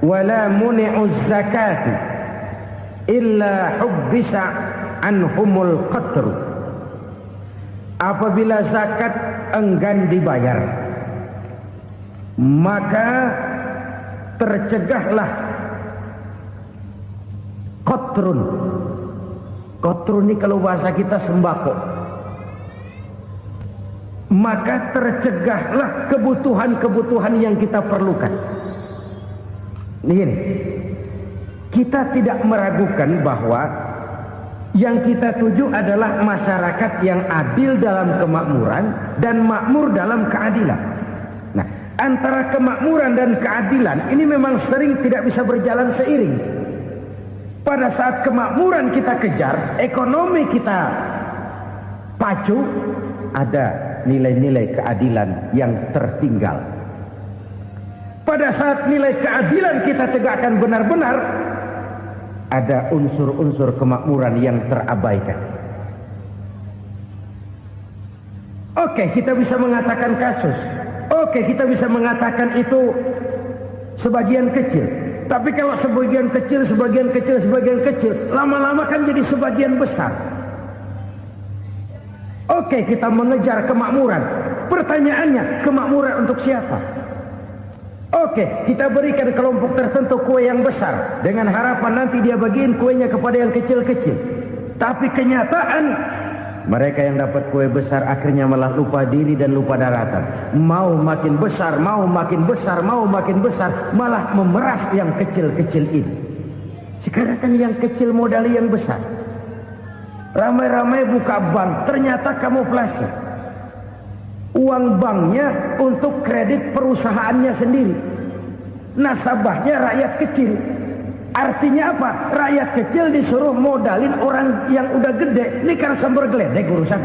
wala muni'uz zakat illa hubbisa anhumul qatr. Apabila zakat enggan dibayar, maka tercegahlah qatrun. Qatrun ini kalau bahasa kita sembako. Maka tercegahlah kebutuhan-kebutuhan yang kita perlukan. Ini, kita tidak meragukan bahwa yang kita tuju adalah masyarakat yang adil dalam kemakmuran dan makmur dalam keadilan. Nah, antara kemakmuran dan keadilan ini memang sering tidak bisa berjalan seiring. Pada saat kemakmuran kita kejar, ekonomi kita pacu, ada nilai-nilai keadilan yang tertinggal. pada saat nilai keadilan kita tegakkan benar-benar, ada unsur-unsur kemakmuran yang terabaikan. Oke, kita bisa mengatakan kasus. Oke, kita bisa mengatakan itu sebagian kecil. Tapi kalau sebagian kecil, lama-lama kan jadi sebagian besar. Oke, kita mengejar kemakmuran. Pertanyaannya, kemakmuran untuk siapa? Oke, kita berikan kelompok tertentu kue yang besar dengan harapan nanti dia bagiin kuenya kepada yang kecil-kecil. Tapi kenyataan, mereka yang dapat kue besar akhirnya malah lupa diri dan lupa daratan. Mau makin besar, malah memeras yang kecil-kecil ini. Sekarang kan yang kecil modali yang besar. Ramai-ramai buka bank, ternyata kamuflase. Uang banknya untuk kredit perusahaannya sendiri. Nasabahnya rakyat kecil. Artinya apa? Rakyat kecil disuruh modalin orang yang udah gede. Ini kan sumber geledek urusan.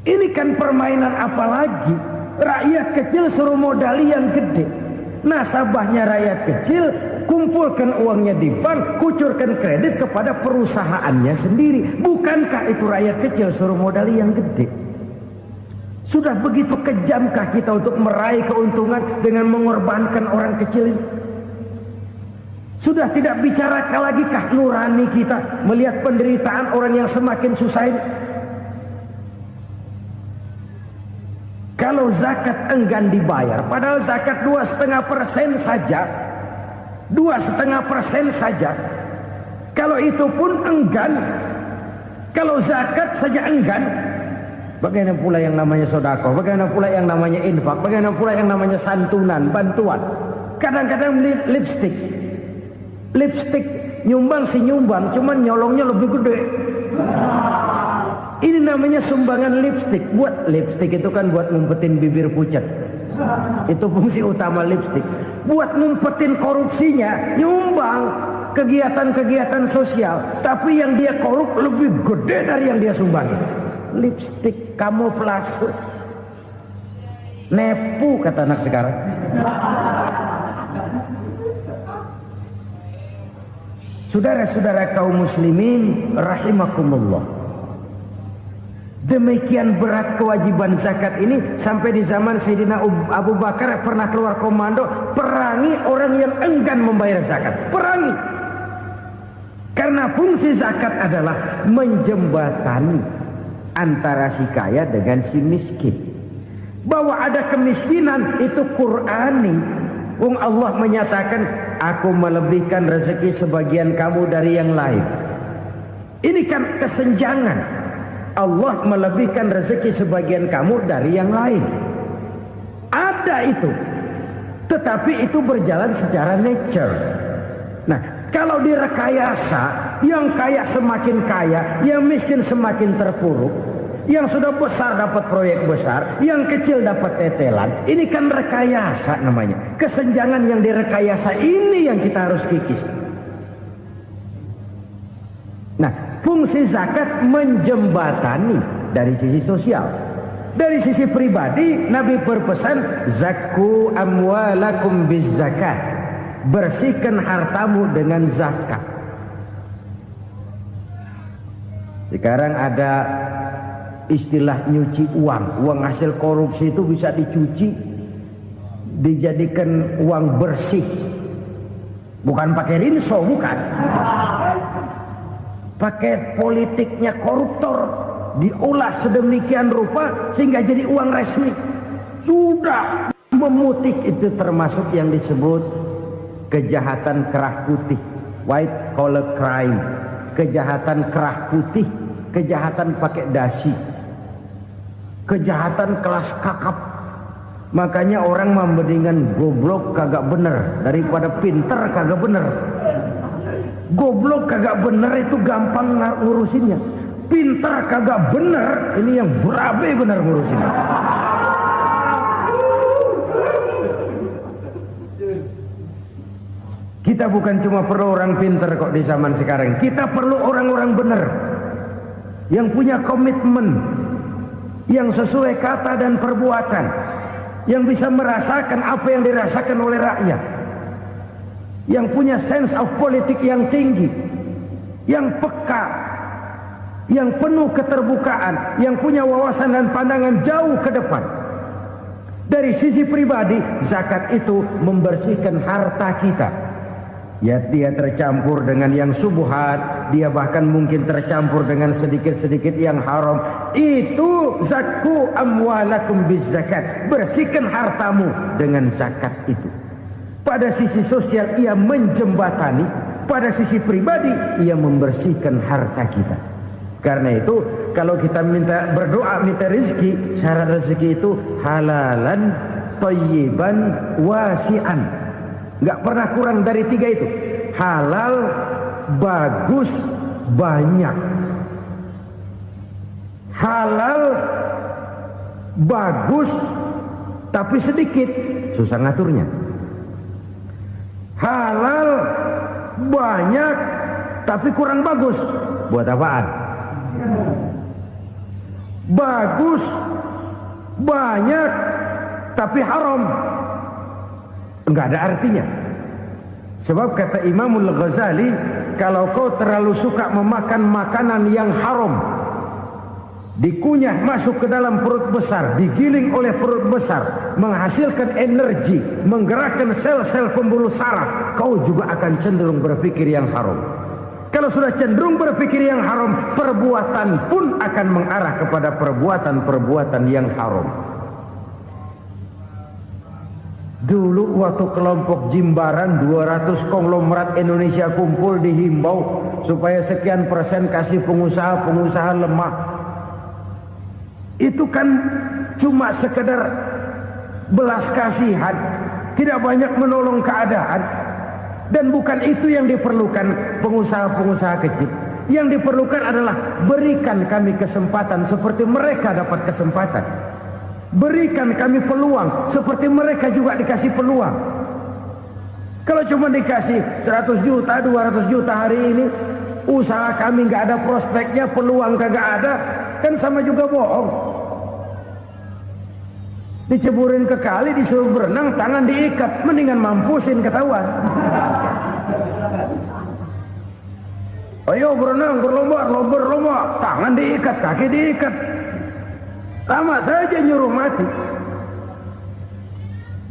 Ini kan permainan apa lagi? Rakyat kecil suruh modali yang gede. Nasabahnya rakyat kecil, kumpulkan uangnya di bank, kucurkan kredit kepada perusahaannya sendiri. Bukankah itu rakyat kecil suruh modali yang gede? Sudah begitu kejamkah kita untuk meraih keuntungan dengan mengorbankan orang kecil ini? Sudah tidak bicara lagi kah nurani kita melihat penderitaan orang yang semakin susah ini? Kalau zakat enggan dibayar, padahal zakat 2,5% saja, 2,5% saja. Kalau itu pun enggan, kalau zakat saja enggan, bagaimana pula yang namanya sedekah, bagaimana pula yang namanya infak, bagaimana pula yang namanya santunan, bantuan. Kadang-kadang lipstick nyumbang si nyumbang, cuman nyolongnya lebih gede. Ini namanya sumbangan lipstick. Buat lipstick itu kan buat ngumpetin bibir pucat. Itu fungsi utama lipstick. Buat ngumpetin korupsinya, nyumbang kegiatan-kegiatan sosial. Tapi yang dia korup lebih gede dari yang dia sumbangin. Lipstick kamuflase. Nepu kata anak sekarang. Saudara-saudara kaum muslimin rahimakumullah. Demikian berat kewajiban zakat ini sampai di zaman Sayyidina Abu Bakar pernah keluar komando perangi orang yang enggan membayar zakat. Perangi. Karena fungsi zakat adalah menjembatani antara si kaya dengan si miskin. Bahwa ada kemiskinan itu Qur'ani. Allah menyatakan, aku melebihkan rezeki sebagian kamu dari yang lain. Ini kan kesenjangan. Allah melebihkan rezeki sebagian kamu dari yang lain. Ada itu. Tetapi itu berjalan secara nature. Nah, kalau direkayasa, yang kaya semakin kaya, yang miskin semakin terpuruk, yang sudah besar dapat proyek besar, yang kecil dapat tetelan. Ini kan rekayasa namanya. Kesenjangan yang direkayasa ini yang kita harus kikis. Nah, fungsi zakat menjembatani dari sisi sosial. Dari sisi pribadi, Nabi berpesan, zakku amwalakum biz zakat. Bersihkan hartamu dengan zakat. Sekarang ada istilah nyuci uang. Uang hasil korupsi itu bisa dicuci, dijadikan uang bersih. Bukan pakai rinso, bukan. Pakai politiknya koruptor, diolah sedemikian rupa sehingga jadi uang resmi. Sudah memutik, itu termasuk yang disebut kejahatan kerah putih, white collar crime. Kejahatan kerah putih, kejahatan pakai dasi, kejahatan kelas kakap. Makanya orang mendingan goblok kagak bener daripada pinter kagak bener. Goblok kagak bener itu gampang ngurusinnya. Pintar kagak bener, ini yang berabe bener ngurusinnya. Kita bukan cuma perlu orang pintar kok di zaman sekarang. Kita perlu orang-orang bener yang punya komitmen, yang sesuai kata dan perbuatan, yang bisa merasakan apa yang dirasakan oleh rakyat, yang punya sense of politik yang tinggi, yang peka, yang penuh keterbukaan, yang punya wawasan dan pandangan jauh ke depan. Dari sisi pribadi, zakat itu membersihkan harta kita. Ya, dia tercampur dengan yang subhat, dia bahkan mungkin tercampur dengan sedikit-sedikit yang haram. Itu zakku amwalakum bizzakat. Bersihkan hartamu dengan zakat itu. Pada sisi sosial ia menjembatani, pada sisi pribadi ia membersihkan harta kita. Karena itu kalau kita minta berdoa minta rezeki, syarat rezeki itu halalan thayyiban wasi'an. Enggak pernah kurang dari 3 itu. Halal, bagus, banyak. Halal, bagus, tapi sedikit, susah ngaturnya. Halal, banyak, tapi kurang bagus. Buat apaan? Bagus, banyak, tapi haram. Enggak ada artinya. Sebab kata Imamul Ghazali, kalau kau terlalu suka memakan makanan yang haram, dikunyah masuk ke dalam perut besar, digiling oleh perut besar, menghasilkan energi, menggerakkan sel-sel pembuluh saraf, kau juga akan cenderung berpikir yang haram. Kalau sudah cenderung berpikir yang haram, perbuatan pun akan mengarah kepada perbuatan-perbuatan yang haram. Dulu waktu kelompok Jimbaran 200 konglomerat Indonesia kumpul dihimbau supaya sekian persen kasih pengusaha lemah. Itu kan cuma sekedar belas kasihan, tidak banyak menolong keadaan. Dan bukan itu yang diperlukan pengusaha-pengusaha kecil. Yang diperlukan adalah berikan kami kesempatan seperti mereka dapat kesempatan. Berikan kami peluang seperti mereka juga dikasih peluang. Kalau cuma dikasih 100 juta, 200 juta hari ini, usaha kami nggak ada prospeknya, peluang kagak ada, kan sama juga bohong. Diceburin ke kali, disuruh berenang, tangan diikat, mendingan mampusin ketahuan. Ayo berenang, berlomba, tangan diikat, kaki diikat. Sama saja nyuruh mati.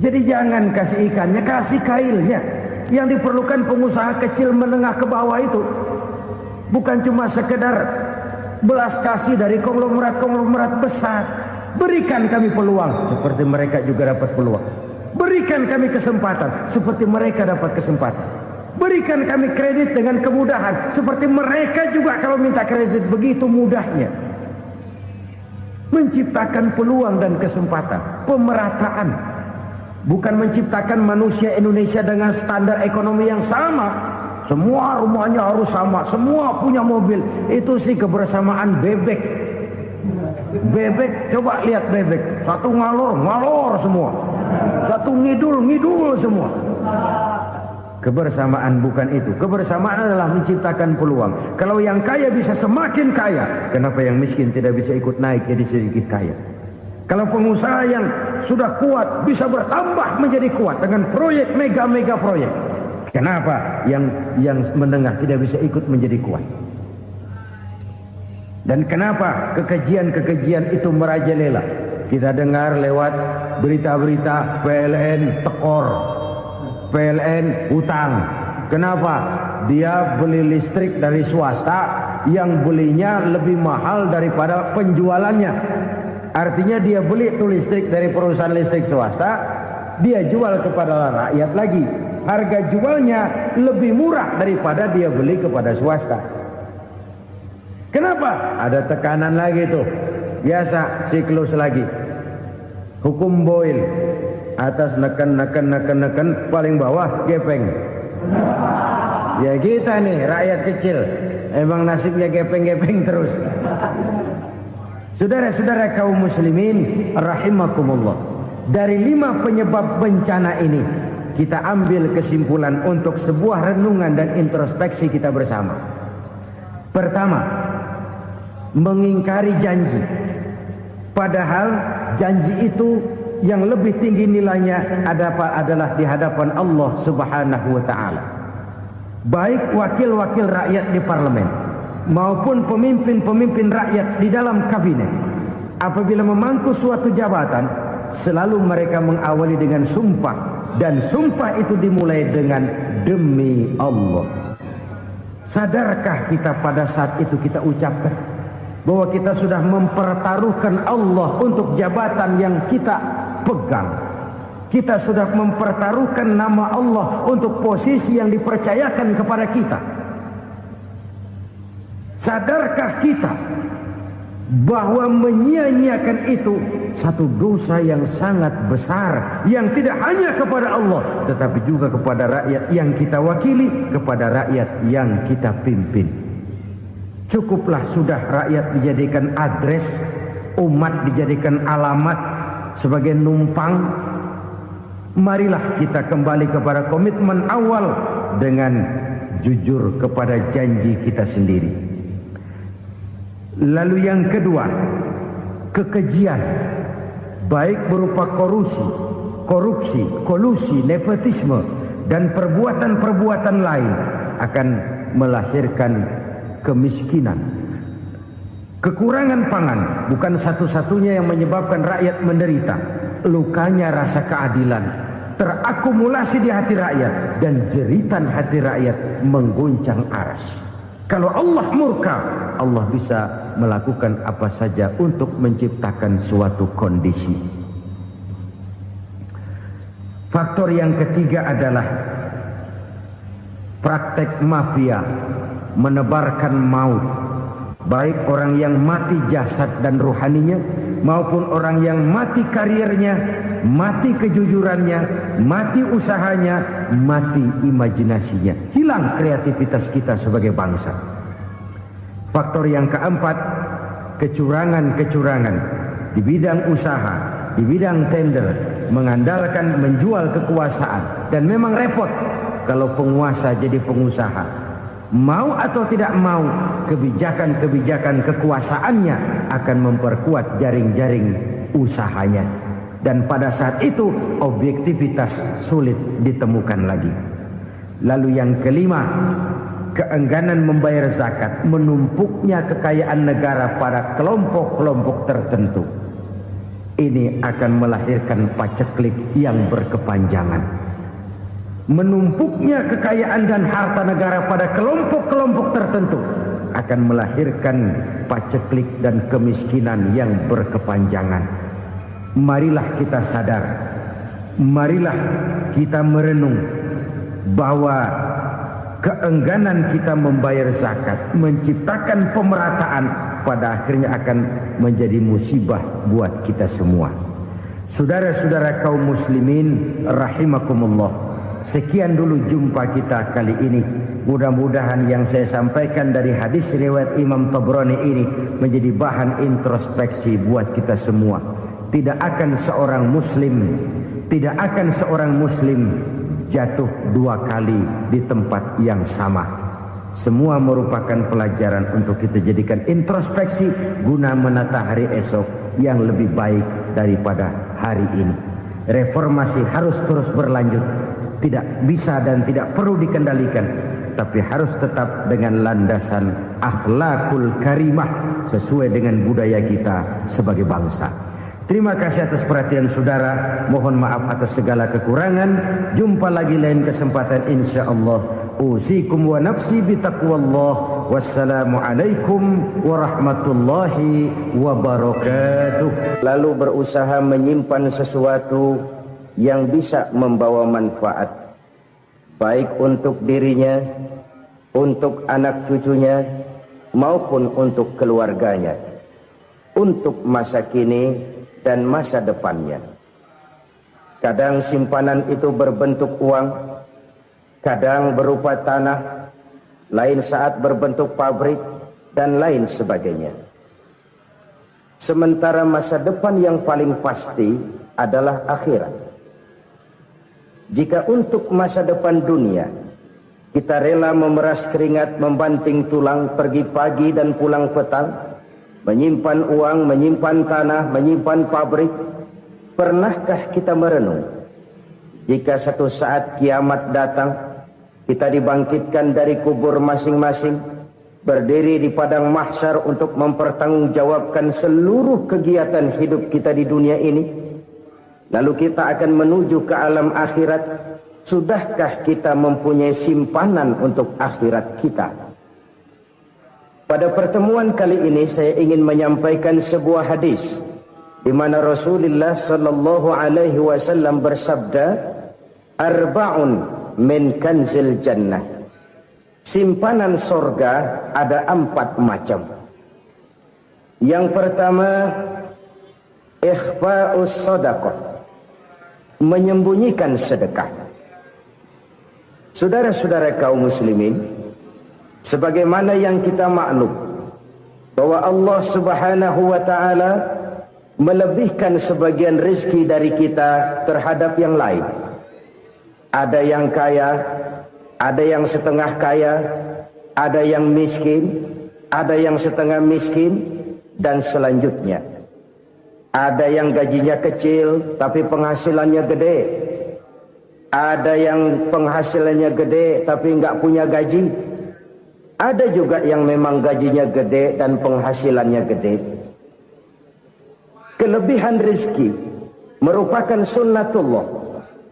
Jadi jangan kasih ikannya, kasih kailnya. Yang diperlukan pengusaha kecil menengah ke bawah itu bukan cuma sekedar belas kasih dari konglomerat besar. Berikan kami peluang seperti mereka juga dapat peluang. Berikan kami kesempatan seperti mereka dapat kesempatan. Berikan kami kredit dengan kemudahan seperti mereka juga kalau minta kredit begitu mudahnya. Menciptakan peluang dan kesempatan, pemerataan. Bukan menciptakan manusia Indonesia dengan standar ekonomi yang sama. Semua rumahnya harus sama, semua punya mobil. Itu sih kebersamaan bebek. Bebek, coba lihat bebek. Satu ngalor semua. Satu ngidul semua. Kebersamaan bukan itu. Kebersamaan adalah menciptakan peluang. Kalau yang kaya bisa semakin kaya, kenapa yang miskin tidak bisa ikut naik jadi sedikit kaya? Kalau pengusaha yang sudah kuat bisa bertambah menjadi kuat dengan proyek mega proyek, kenapa yang menengah tidak bisa ikut menjadi kuat? Dan kenapa kekejian itu merajalela? Kita dengar lewat berita-berita PLN tekor, PLN hutang. Kenapa? Dia beli listrik dari swasta yang belinya lebih mahal daripada penjualannya. Artinya dia beli itu listrik dari perusahaan listrik swasta, dia jual kepada rakyat lagi. Harga jualnya lebih murah daripada dia beli kepada swasta. Kenapa? Ada tekanan lagi tuh. Biasa siklus lagi. Hukum Boyle. Atas neken, paling bawah gepeng. Ya kita nih rakyat kecil, emang nasibnya gepeng terus. Saudara-saudara kaum muslimin rahimakumullah, dari 5 penyebab bencana ini kita ambil kesimpulan untuk sebuah renungan dan introspeksi kita bersama. Pertama, mengingkari janji. Padahal janji itu yang lebih tinggi nilainya adalah di hadapan Allah Subhanahu wa taala. Baik wakil-wakil rakyat di parlemen maupun pemimpin-pemimpin rakyat di dalam kabinet, apabila memangku suatu jabatan, selalu mereka mengawali dengan sumpah, dan sumpah itu dimulai dengan demi Allah. Sadarkah kita pada saat itu kita ucapkan bahwa kita sudah mempertaruhkan Allah untuk jabatan yang kita pegang? Kita sudah mempertaruhkan nama Allah untuk posisi yang dipercayakan kepada kita. Sadarkah kita bahwa menyia-nyiakan itu satu dosa yang sangat besar, yang tidak hanya kepada Allah tetapi juga kepada rakyat yang kita wakili, kepada rakyat yang kita pimpin. Cukuplah sudah rakyat dijadikan adres, umat dijadikan alamat sebagai numpang. Marilah kita kembali kepada komitmen awal dengan jujur kepada janji kita sendiri. Lalu yang kedua, kekejian, baik berupa korupsi, kolusi, nepotisme, dan perbuatan-perbuatan lain akan melahirkan kemiskinan. Kekurangan pangan bukan satu-satunya yang menyebabkan rakyat menderita. Lukanya rasa keadilan terakumulasi di hati rakyat, dan jeritan hati rakyat mengguncang aras. Kalau Allah murka, Allah bisa melakukan apa saja untuk menciptakan suatu kondisi. Faktor yang ketiga adalah praktek mafia menebarkan maut, baik orang yang mati jasad dan rohaninya maupun orang yang mati karirnya, mati kejujurannya, mati usahanya, mati imajinasinya. Hilang kreativitas kita sebagai bangsa. Faktor yang keempat, kecurangan-kecurangan di bidang usaha, di bidang tender, mengandalkan menjual kekuasaan. Dan memang repot kalau penguasa jadi pengusaha. Mau atau tidak mau, kebijakan-kebijakan kekuasaannya akan memperkuat jaring-jaring usahanya. Dan pada saat itu objektivitas sulit ditemukan lagi. Lalu yang kelima, keengganan membayar zakat, menumpuknya kekayaan negara pada kelompok-kelompok tertentu. Ini akan melahirkan paceklik yang berkepanjangan. Menumpuknya kekayaan dan harta negara pada kelompok-kelompok tertentu akan melahirkan paceklik dan kemiskinan yang berkepanjangan. Marilah kita sadar, marilah kita merenung bahwa keengganan kita membayar zakat menciptakan pemerataan pada akhirnya akan menjadi musibah buat kita semua. Saudara-saudara kaum muslimin rahimakumullah, sekian dulu jumpa kita kali ini. Mudah-mudahan yang saya sampaikan dari hadis riwayat Imam Tabrani ini menjadi bahan introspeksi buat kita semua. Tidak akan seorang muslim jatuh dua kali di tempat yang sama. Semua merupakan pelajaran untuk kita jadikan introspeksi guna menata hari esok yang lebih baik daripada hari ini. Reformasi harus terus berlanjut. Tidak bisa dan tidak perlu dikendalikan, tapi harus tetap dengan landasan akhlakul karimah sesuai dengan budaya kita sebagai bangsa. Terima kasih atas perhatian saudara. Mohon maaf atas segala kekurangan. Jumpa lagi lain kesempatan insyaallah. Usikum wa nafsi bitaqwallah. Wassalamualaikum warahmatullahi wabarakatuh. Lalu berusaha menyimpan sesuatu yang bisa membawa manfaat, baik untuk dirinya, untuk anak cucunya, maupun untuk keluarganya, untuk masa kini dan masa depannya. Kadang simpanan itu berbentuk uang, kadang berupa tanah, lain saat berbentuk pabrik, dan lain sebagainya. Sementara masa depan yang paling pasti adalah akhirat. Jika untuk masa depan dunia kita rela memeras keringat, membanting tulang, pergi pagi dan pulang petang, menyimpan uang, menyimpan tanah, menyimpan pabrik. Pernahkah kita merenung jika satu saat kiamat datang, kita dibangkitkan dari kubur masing-masing, berdiri di padang mahsyar untuk mempertanggungjawabkan seluruh kegiatan hidup kita di dunia ini, lalu kita akan menuju ke alam akhirat. Sudahkah kita mempunyai simpanan untuk akhirat kita? Pada pertemuan kali ini saya ingin menyampaikan sebuah hadis di mana Rasulullah sallallahu alaihi wasallam bersabda, "Arba'un min kanzil jannah." Simpanan sorga ada 4 macam. Yang pertama, ikhfa'us sadaqah, menyembunyikan sedekah. Saudara-saudara kaum muslimin, sebagaimana yang kita maklum bahwa Allah Subhanahu wa taala melebihkan sebagian rezeki dari kita terhadap yang lain. Ada yang kaya, ada yang setengah kaya, ada yang miskin, ada yang setengah miskin, dan selanjutnya. Ada yang gajinya kecil tapi penghasilannya gede. Ada yang penghasilannya gede tapi nggak punya gaji. Ada juga yang memang gajinya gede dan penghasilannya gede. Kelebihan rezeki merupakan sunnatullah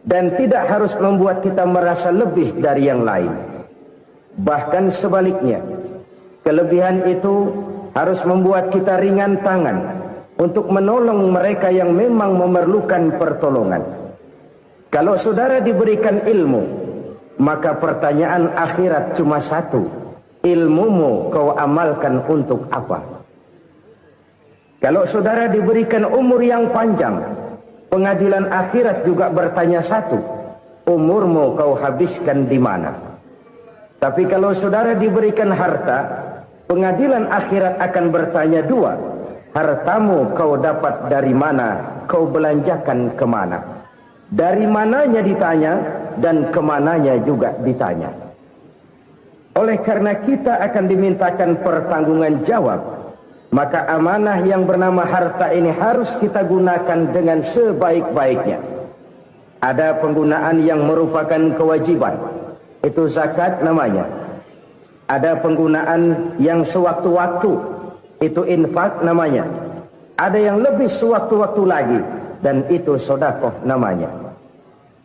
dan tidak harus membuat kita merasa lebih dari yang lain. Bahkan sebaliknya, kelebihan itu harus membuat kita ringan tangan untuk menolong mereka yang memang memerlukan pertolongan. Kalau saudara diberikan ilmu, maka pertanyaan akhirat cuma satu: ilmumu kau amalkan untuk apa? Kalau saudara diberikan umur yang panjang, pengadilan akhirat juga bertanya satu: umurmu kau habiskan di mana? Tapi kalau saudara diberikan harta, pengadilan akhirat akan bertanya dua: hartamu kau dapat dari mana, kau belanjakan kemana? Dari mananya ditanya, dan kemananya juga ditanya. Oleh karena kita akan dimintakan pertanggungan jawab, maka amanah yang bernama harta ini harus kita gunakan dengan sebaik-baiknya. Ada penggunaan yang merupakan kewajiban, itu zakat namanya. Ada penggunaan yang sewaktu-waktu, itu infak namanya. Ada yang lebih sewaktu-waktu lagi, dan itu sedekah namanya.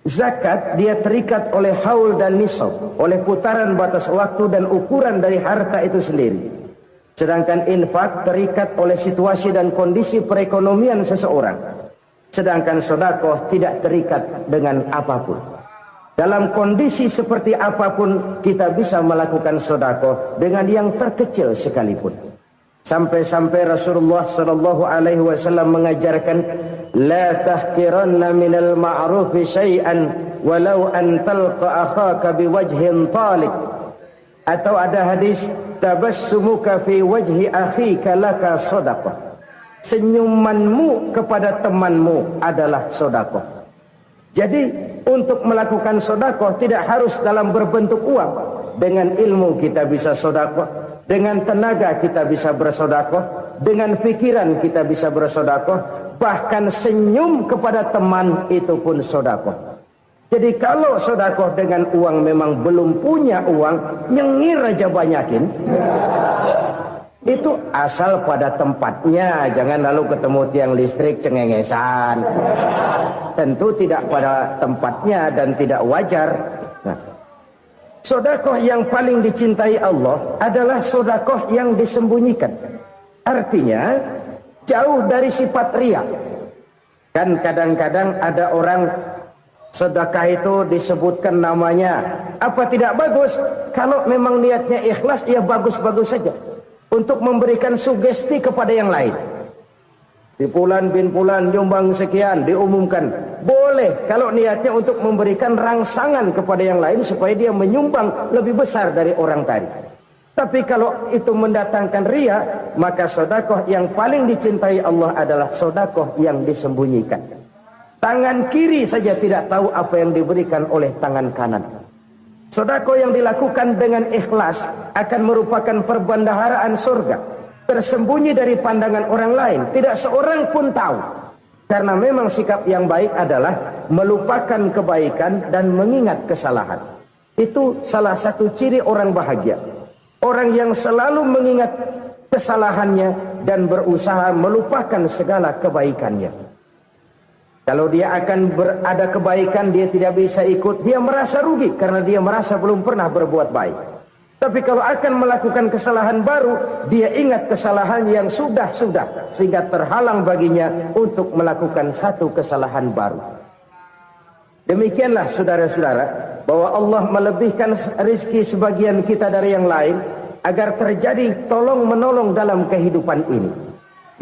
Zakat dia terikat oleh haul dan nisab, oleh putaran batas waktu dan ukuran dari harta itu sendiri. Sedangkan infak terikat oleh situasi dan kondisi perekonomian seseorang. Sedangkan sedekah tidak terikat dengan apapun. Dalam kondisi seperti apapun kita bisa melakukan sedekah dengan yang terkecil sekalipun. Sampai-sampai Rasulullah sallallahu alaihi wasallam mengajarkan, la tahqiranna minal ma'rufi syai'an walau an talqa akhaka biwajhin talik. Atau ada hadis, tabassumuka fi wajhi akhika laka shadaqah. Senyumanmu kepada temanmu adalah sedekah. Jadi untuk melakukan sedekah tidak harus dalam berbentuk uang. Dengan ilmu kita bisa sedekah, dengan tenaga kita bisa bersedekah, dengan pikiran kita bisa bersedekah, bahkan senyum kepada teman itu pun sedekah. Jadi kalau sedekah dengan uang memang belum punya uang, nyengir aja banyakin. Itu asal pada tempatnya, jangan lalu ketemu tiang listrik cengengesan. Tentu tidak pada tempatnya dan tidak wajar. Nah, sedekah yang paling dicintai Allah adalah sedekah yang disembunyikan. Artinya jauh dari sifat riya. Kan kadang-kadang ada orang sedekah itu disebutkan namanya. Apa tidak bagus? Kalau memang niatnya ikhlas, ya bagus-bagus saja. Untuk memberikan sugesti kepada yang lain. Di Fulan bin Fulan nyumbang sekian, diumumkan. Boleh kalau niatnya untuk memberikan rangsangan kepada yang lain supaya dia menyumbang lebih besar dari orang tadi. Tapi kalau itu mendatangkan riya, maka sedekah yang paling dicintai Allah adalah sedekah yang disembunyikan. Tangan kiri saja tidak tahu apa yang diberikan oleh tangan kanan. Sedekah yang dilakukan dengan ikhlas akan merupakan perbendaharaan surga. tersembunyi dari pandangan orang lain, tidak seorang pun tahu. Karena memang sikap yang baik adalah melupakan kebaikan dan mengingat kesalahan. Itu salah satu ciri orang bahagia. Orang yang selalu mengingat kesalahannya dan berusaha melupakan segala kebaikannya. Kalau dia akan berada kebaikan, dia tidak bisa ikut, dia merasa rugi karena dia merasa belum pernah berbuat baik. Tapi kalau akan melakukan kesalahan baru, dia ingat kesalahan yang sudah-sudah, sehingga terhalang baginya untuk melakukan satu kesalahan baru. Demikianlah saudara-saudara, bahwa Allah melebihkan rezeki sebagian kita dari yang lain, agar terjadi tolong-menolong dalam kehidupan ini.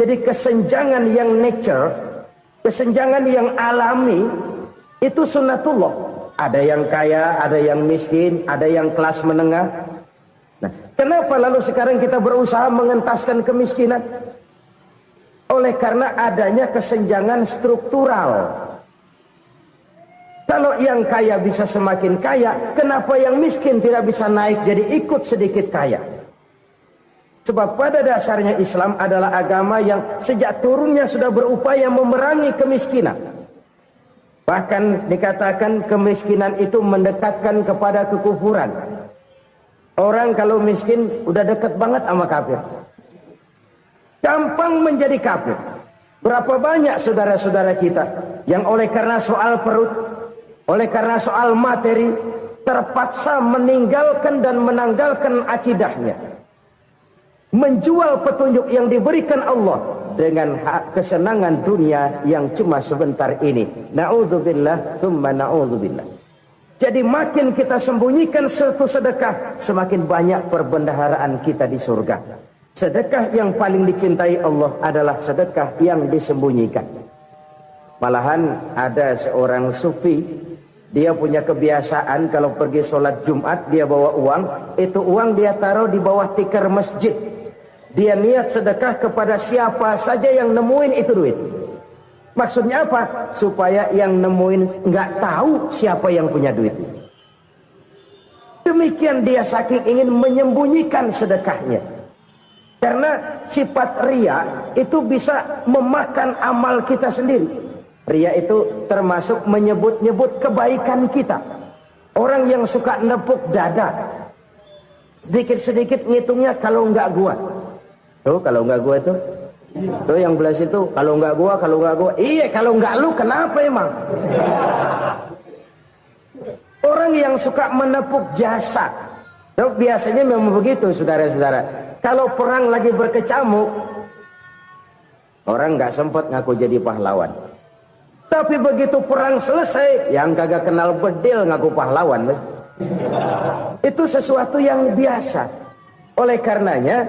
Jadi kesenjangan yang nature, kesenjangan yang alami, itu sunnatullah. Ada yang kaya, ada yang miskin, ada yang kelas menengah. Nah, kenapa lalu sekarang kita berusaha mengentaskan kemiskinan? Oleh karena adanya kesenjangan struktural. Kalau yang kaya bisa semakin kaya, kenapa yang miskin tidak bisa naik jadi ikut sedikit kaya? Sebab pada dasarnya Islam adalah agama yang sejak turunnya sudah berupaya memerangi kemiskinan. Bahkan dikatakan kemiskinan itu mendekatkan kepada kekufuran. Orang kalau miskin udah dekat banget sama kafir. Gampang menjadi kafir. Berapa banyak saudara-saudara kita yang oleh karena soal perut, oleh karena soal materi, terpaksa meninggalkan dan menanggalkan akidahnya. Menjual petunjuk yang diberikan Allah dengan kesenangan dunia yang cuma sebentar ini. Na'udzubillah, thumma na'udzubillah. Jadi makin kita sembunyikan satu sedekah, semakin banyak perbendaharaan kita di surga. Sedekah yang paling dicintai Allah adalah sedekah yang disembunyikan. Malahan ada seorang sufi, dia punya kebiasaan kalau pergi sholat Jumat, dia bawa uang. Itu uang dia taruh di bawah tikar masjid. Dia niat sedekah kepada siapa saja yang nemuin itu duit. Maksudnya apa? Supaya yang nemuin nggak tahu siapa yang punya duit. Demikian dia saking ingin menyembunyikan sedekahnya. Karena sifat ria itu bisa memakan amal kita sendiri. Ria itu termasuk menyebut-nyebut kebaikan kita. Orang yang suka nepuk dada, sedikit-sedikit ngitungnya kalau nggak gua. Tuh kalau nggak gua tuh. Tuh yang belas itu, kalau nggak gua. Iya, kalau nggak lu kenapa emang? Orang yang suka menepuk jasa. Tuh, biasanya memang begitu, saudara-saudara. Kalau perang lagi berkecamuk, orang nggak sempat ngaku jadi pahlawan. Tapi begitu perang selesai, yang kagak kenal bedil ngaku pahlawan. Mas. Itu sesuatu yang biasa. Oleh karenanya,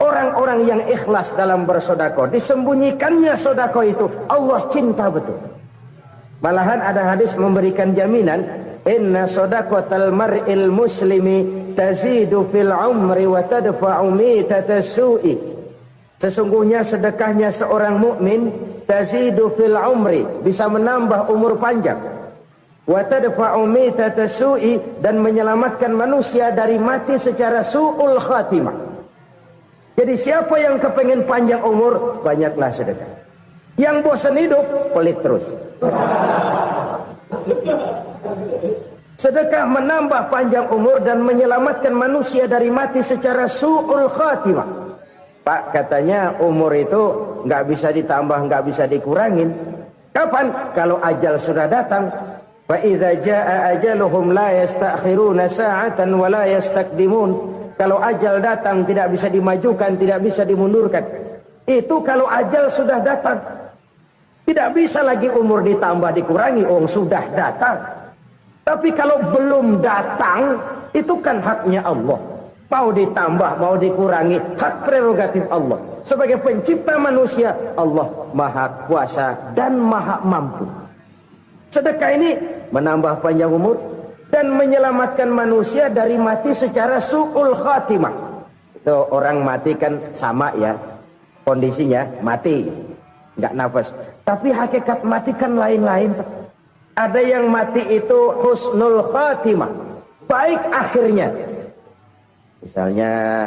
orang-orang yang ikhlas dalam bersodako, disembunyikannya sodako itu, Allah cinta betul. Malahan ada hadis memberikan jaminan, inna sodakotal mar'il muslimi tazidu fil umri wa tadfa'u mitatas su'i. Sesungguhnya sedekahnya seorang mukmin tazidu fil umri, bisa menambah umur panjang. Wa tadfa'u mitatas su'i, dan menyelamatkan manusia dari mati secara su'ul khatimah. Jadi siapa yang kepengen panjang umur, banyaklah sedekah. Yang bosan hidup, pelit terus. Sedekah menambah panjang umur dan menyelamatkan manusia dari mati secara su'ul khatimah. Pak, katanya umur itu nggak bisa ditambah, nggak bisa dikurangin. Kapan? Kalau ajal sudah datang. Fa idza jaa ajaluhum la yastakhiruna sa'atan wa la yastaqdimun. Kalau ajal datang tidak bisa dimajukan, tidak bisa dimundurkan. Itu kalau ajal sudah datang. Tidak bisa lagi umur ditambah dikurangi, sudah datang. Tapi kalau belum datang, itu kan haknya Allah. Mau ditambah, mau dikurangi, hak prerogatif Allah. Sebagai pencipta manusia, Allah Maha Kuasa dan Maha Mampu. Sedekah ini menambah panjang umur dan menyelamatkan manusia dari mati secara su'ul khatimah. Itu orang mati kan sama ya, kondisinya mati, nggak nafas. Tapi hakikat mati kan lain-lain. Ada yang mati itu husnul khatimah, baik akhirnya. Misalnya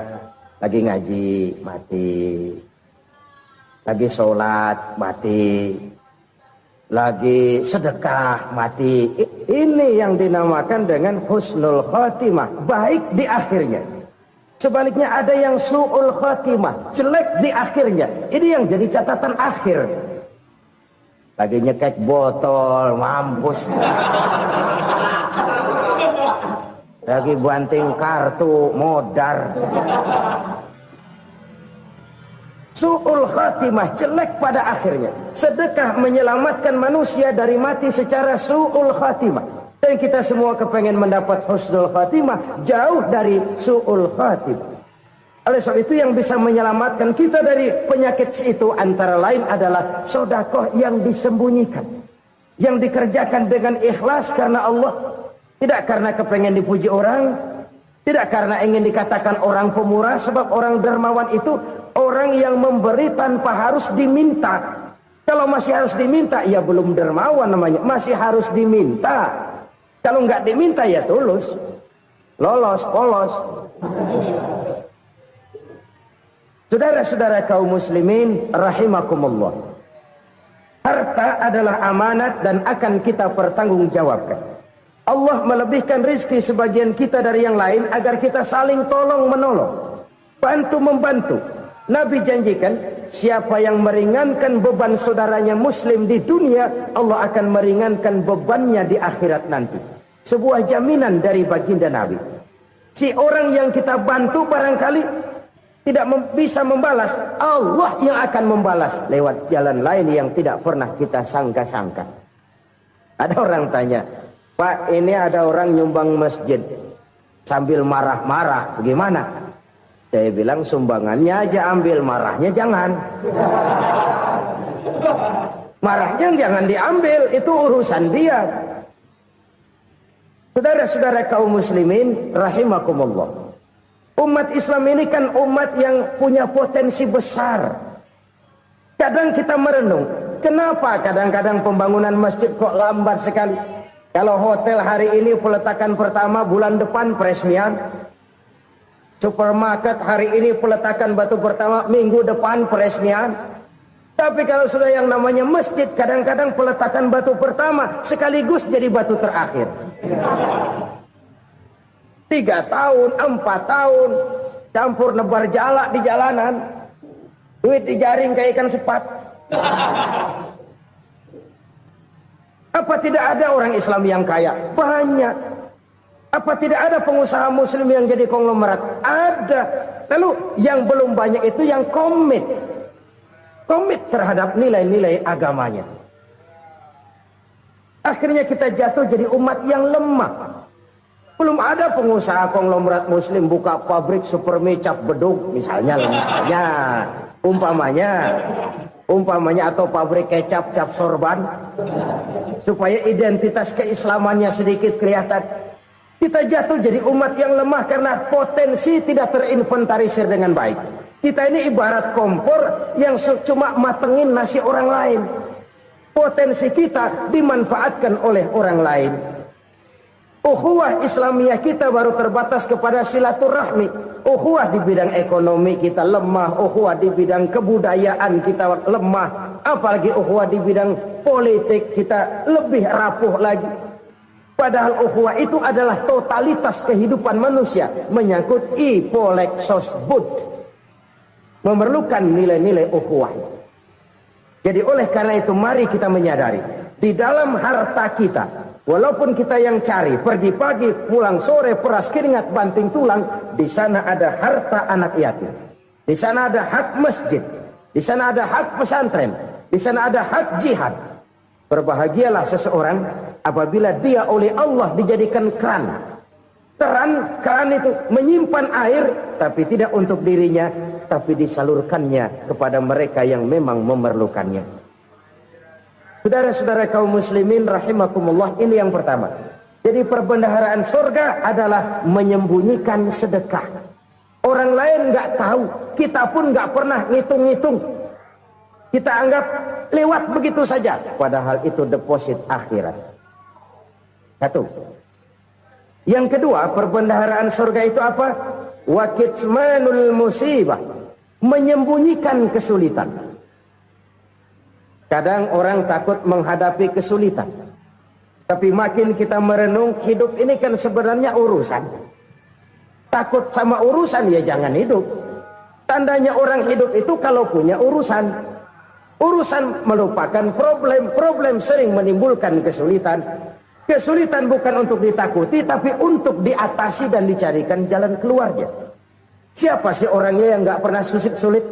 Lagi ngaji, mati. Lagi sholat, mati. Lagi sedekah, mati. Ini yang dinamakan dengan husnul khotimah, baik di akhirnya. Sebaliknya ada yang su'ul khotimah, jelek di akhirnya. Ini yang jadi catatan akhir. Lagi nyekek botol, mampus. Lagi banting kartu, modar. Su'ul khatimah, jelek pada akhirnya. Sedekah menyelamatkan manusia dari mati secara su'ul khatimah. Dan kita semua kepengen mendapat husnul khatimah, jauh dari su'ul khatimah. Oleh sebab itu yang bisa menyelamatkan kita dari penyakit itu antara lain adalah sedekah yang disembunyikan. Yang dikerjakan dengan ikhlas karena Allah. Tidak karena kepengen dipuji orang. Tidak karena ingin dikatakan orang pemurah. Sebab orang dermawan itu orang yang memberi tanpa harus diminta. Kalau masih harus diminta, ya belum dermawan namanya. Masih harus diminta. Kalau nggak diminta, ya tulus. Lolos, polos. Saudara-saudara kaum muslimin, rahimakumullah. Harta adalah amanat dan akan kita pertanggungjawabkan. Allah melebihkan rizki sebagian kita dari yang lain agar kita saling tolong menolong. Bantu membantu. Nabi janjikan, siapa yang meringankan beban saudaranya muslim di dunia, Allah akan meringankan bebannya di akhirat nanti. Sebuah jaminan dari baginda Nabi. Si orang yang kita bantu barangkali tidak bisa membalas, Allah yang akan membalas lewat jalan lain yang tidak pernah kita sangka-sangka. Ada orang tanya, Pak, ini ada orang nyumbang masjid sambil marah-marah, bagaimana? Saya bilang sumbangannya aja ambil, marahnya jangan. Marahnya jangan diambil, itu urusan dia. Saudara-saudara kaum muslimin, rahimakumullah. Umat Islam ini kan umat yang punya potensi besar. Kadang kita merenung, kenapa kadang-kadang pembangunan masjid kok lambat sekali? Kalau hotel hari ini peletakan pertama, bulan depan peresmian. Supermarket hari ini peletakan batu pertama, minggu depan peresmian. Tapi kalau sudah yang namanya masjid, kadang-kadang peletakan batu pertama sekaligus jadi batu terakhir. 3 tahun, 4 tahun, campur nebar jala di jalanan, duit dijaring kayak ikan sepat. Apa tidak ada orang Islam yang kaya? Banyak. Apa tidak ada pengusaha muslim yang jadi konglomerat? Ada. Lalu yang belum banyak itu yang komit terhadap nilai-nilai agamanya. Akhirnya kita jatuh jadi umat yang lemah. Belum ada pengusaha konglomerat muslim buka pabrik supermi cap beduk misalnya umpamanya atau pabrik kecap cap sorban supaya identitas keislamannya sedikit kelihatan. Kita jatuh jadi umat yang lemah karena potensi tidak terinventarisir dengan baik. Kita ini ibarat kompor yang cuma matengin nasi orang lain. Potensi kita dimanfaatkan oleh orang lain. Ukhuwah Islamiyah kita baru terbatas kepada silaturahmi. Ukhuwah di bidang ekonomi kita lemah. Ukhuwah di bidang kebudayaan kita lemah. Apalagi ukhuwah di bidang politik kita lebih rapuh lagi. Padahal ukhuwah itu adalah totalitas kehidupan manusia. Menyangkut ipolek sosbud. Memerlukan nilai-nilai ukhuwah. Jadi oleh karena itu mari kita menyadari. Di dalam harta kita, walaupun kita yang cari, pergi pagi, pulang sore, peras keringat, banting tulang, di sana ada harta anak yatim. Di sana ada hak masjid. Di sana ada hak pesantren. Di sana ada hak jihad. Berbahagialah seseorang apabila dia oleh Allah dijadikan keran. Keran itu menyimpan air, tapi tidak untuk dirinya, tapi disalurkannya kepada mereka yang memang memerlukannya. Saudara-saudara kaum muslimin rahimakumullah, ini yang pertama. Jadi perbendaharaan surga adalah menyembunyikan sedekah. Orang lain nggak tahu, kita pun nggak pernah ngitung-ngitung. Kita anggap lewat begitu saja, padahal itu deposit akhirat. Satu. Yang kedua, perbendaharaan surga itu apa? wa kitmanul musibah, menyembunyikan kesulitan. Kadang orang takut menghadapi kesulitan, tapi makin kita merenung, hidup ini kan sebenarnya urusan. Takut sama urusan ya jangan hidup. Tandanya orang hidup itu kalau punya urusan. Urusan melupakan problem. Problem sering menimbulkan kesulitan. Kesulitan bukan untuk ditakuti, tapi untuk diatasi dan dicarikan jalan keluarnya. Siapa sih orangnya yang gak pernah sulit-sulit?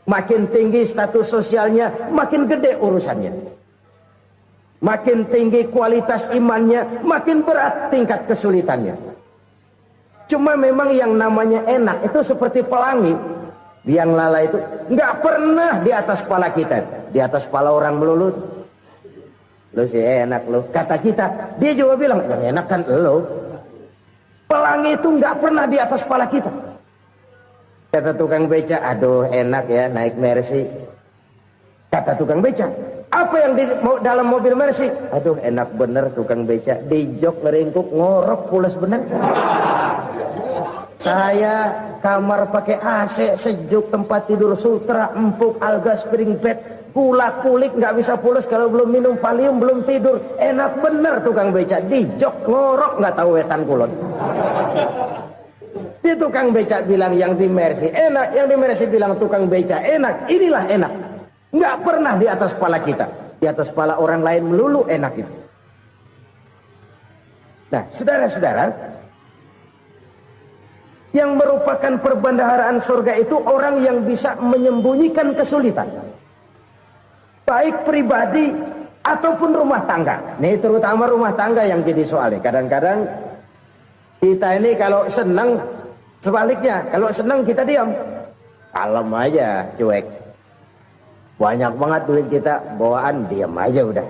Makin tinggi status sosialnya, makin gede urusannya. Makin tinggi kualitas imannya, makin berat tingkat kesulitannya. Cuma memang yang namanya enak itu seperti pelangi. Biang lala itu nggak pernah di atas kepala kita, di atas kepala orang melulu. Lo sih enak lo, kata kita. Dia juga bilang yang enak kan lo. Pelangi itu nggak pernah di atas kepala kita. Kata tukang beca, aduh enak ya naik Mercy. Kata tukang beca, apa yang di dalam mobil Mercy? Aduh enak bener tukang beca, di jok ngeringkuk ngorok pulas bener. Saya kamar pakai AC sejuk, tempat tidur sutra empuk, alga spring bed, kulak kulik nggak bisa pulas kalau belum minum Valium, belum tidur. Enak bener tukang beca, di jok ngorok nggak tahu wetan kulon. Si tukang beca bilang yang di Mercy enak, yang di Mercy bilang tukang beca enak. Inilah enak, nggak pernah di atas kepala kita, di atas kepala orang lain melulu enak itu. Nah, saudara-saudara, yang merupakan perbendaharaan surga itu orang yang bisa menyembunyikan kesulitan, baik pribadi ataupun rumah tangga. Nih terutama rumah tangga yang jadi soalnya. Kadang-kadang kita ini kalau senang, sebaliknya kalau senang kita diam, kalem aja, cuek. Banyak banget duit kita bawaan, diam aja udah.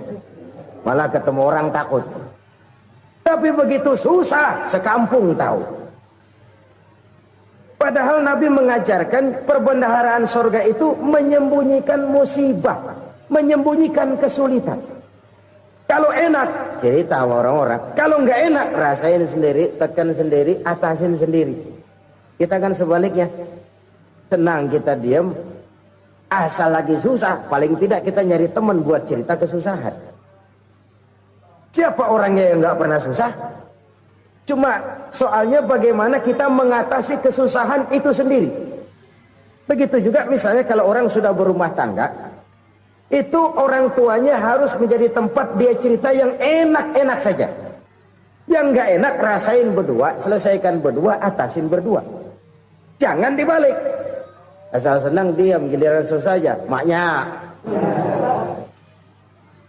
Malah ketemu orang takut. Tapi begitu susah, sekampung tahu. Padahal Nabi mengajarkan perbendaharaan surga itu menyembunyikan musibah, menyembunyikan kesulitan. Kalau enak, cerita sama orang-orang. Kalau nggak enak, rasain sendiri, tekan sendiri, atasin sendiri. Kita kan sebaliknya, senang kita diam, asal lagi susah, paling tidak kita nyari teman buat cerita kesusahan. Siapa orangnya yang nggak pernah susah? Cuma soalnya bagaimana kita mengatasi kesusahan itu sendiri. Begitu juga misalnya kalau orang sudah berumah tangga, itu orang tuanya harus menjadi tempat dia cerita yang enak-enak saja. Yang nggak enak rasain berdua, selesaikan berdua, atasin berdua. Jangan dibalik. Asal senang diam, giliran susah aja. Maknya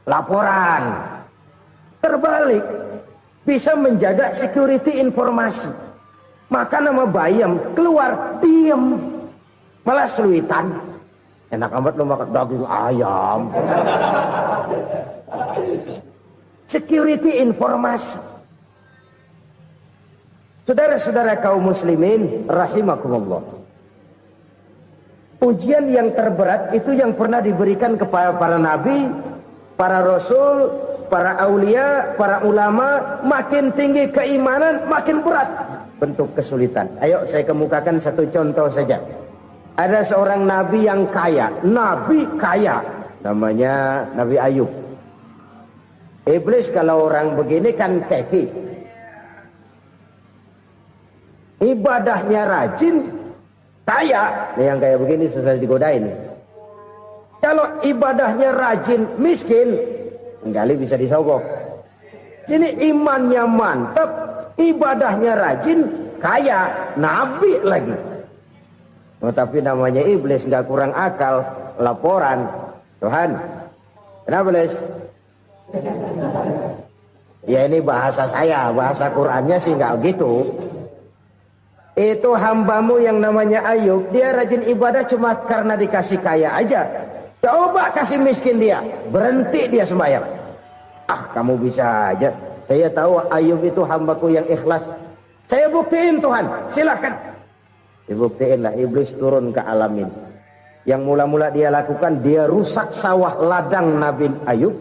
laporan. Terbalik. Bisa menjaga security informasi. Maka nama bayam keluar diam, malah seluitan. Enak amat lo makan daging ayam. Security informasi. Saudara-saudara kaum muslimin rahimakumullah, ujian yang terberat itu yang pernah diberikan kepada para nabi, para rasul, para aulia, para ulama. Makin tinggi keimanan, makin berat bentuk kesulitan. Ayo saya kemukakan satu contoh saja. Ada seorang nabi yang kaya, nabi kaya, namanya Nabi Ayub. Iblis kalau orang begini kan keki, ibadahnya rajin, kaya. Nih yang kayak begini susah digodain. Kalau ibadahnya rajin, miskin, kali bisa disogok. Sini imannya mantap, ibadahnya rajin, kaya, nabi lagi. Oh, tapi namanya iblis nggak kurang akal. Laporan, Tuhan, kenapa iblis? Ya ini bahasa saya, bahasa Qurannya sih nggak gitu. Itu hambamu yang namanya Ayub, dia rajin ibadah cuma karena dikasih kaya aja. Coba kasih miskin dia, berhenti dia sembahyang. Ah, kamu bisa aja. Saya tahu Ayub itu hambaku yang ikhlas. Saya buktiin Tuhan, silahkan. Dibuktiin lah, iblis turun ke alam ini. Yang mula-mula dia lakukan, dia rusak sawah ladang Nabi Ayub.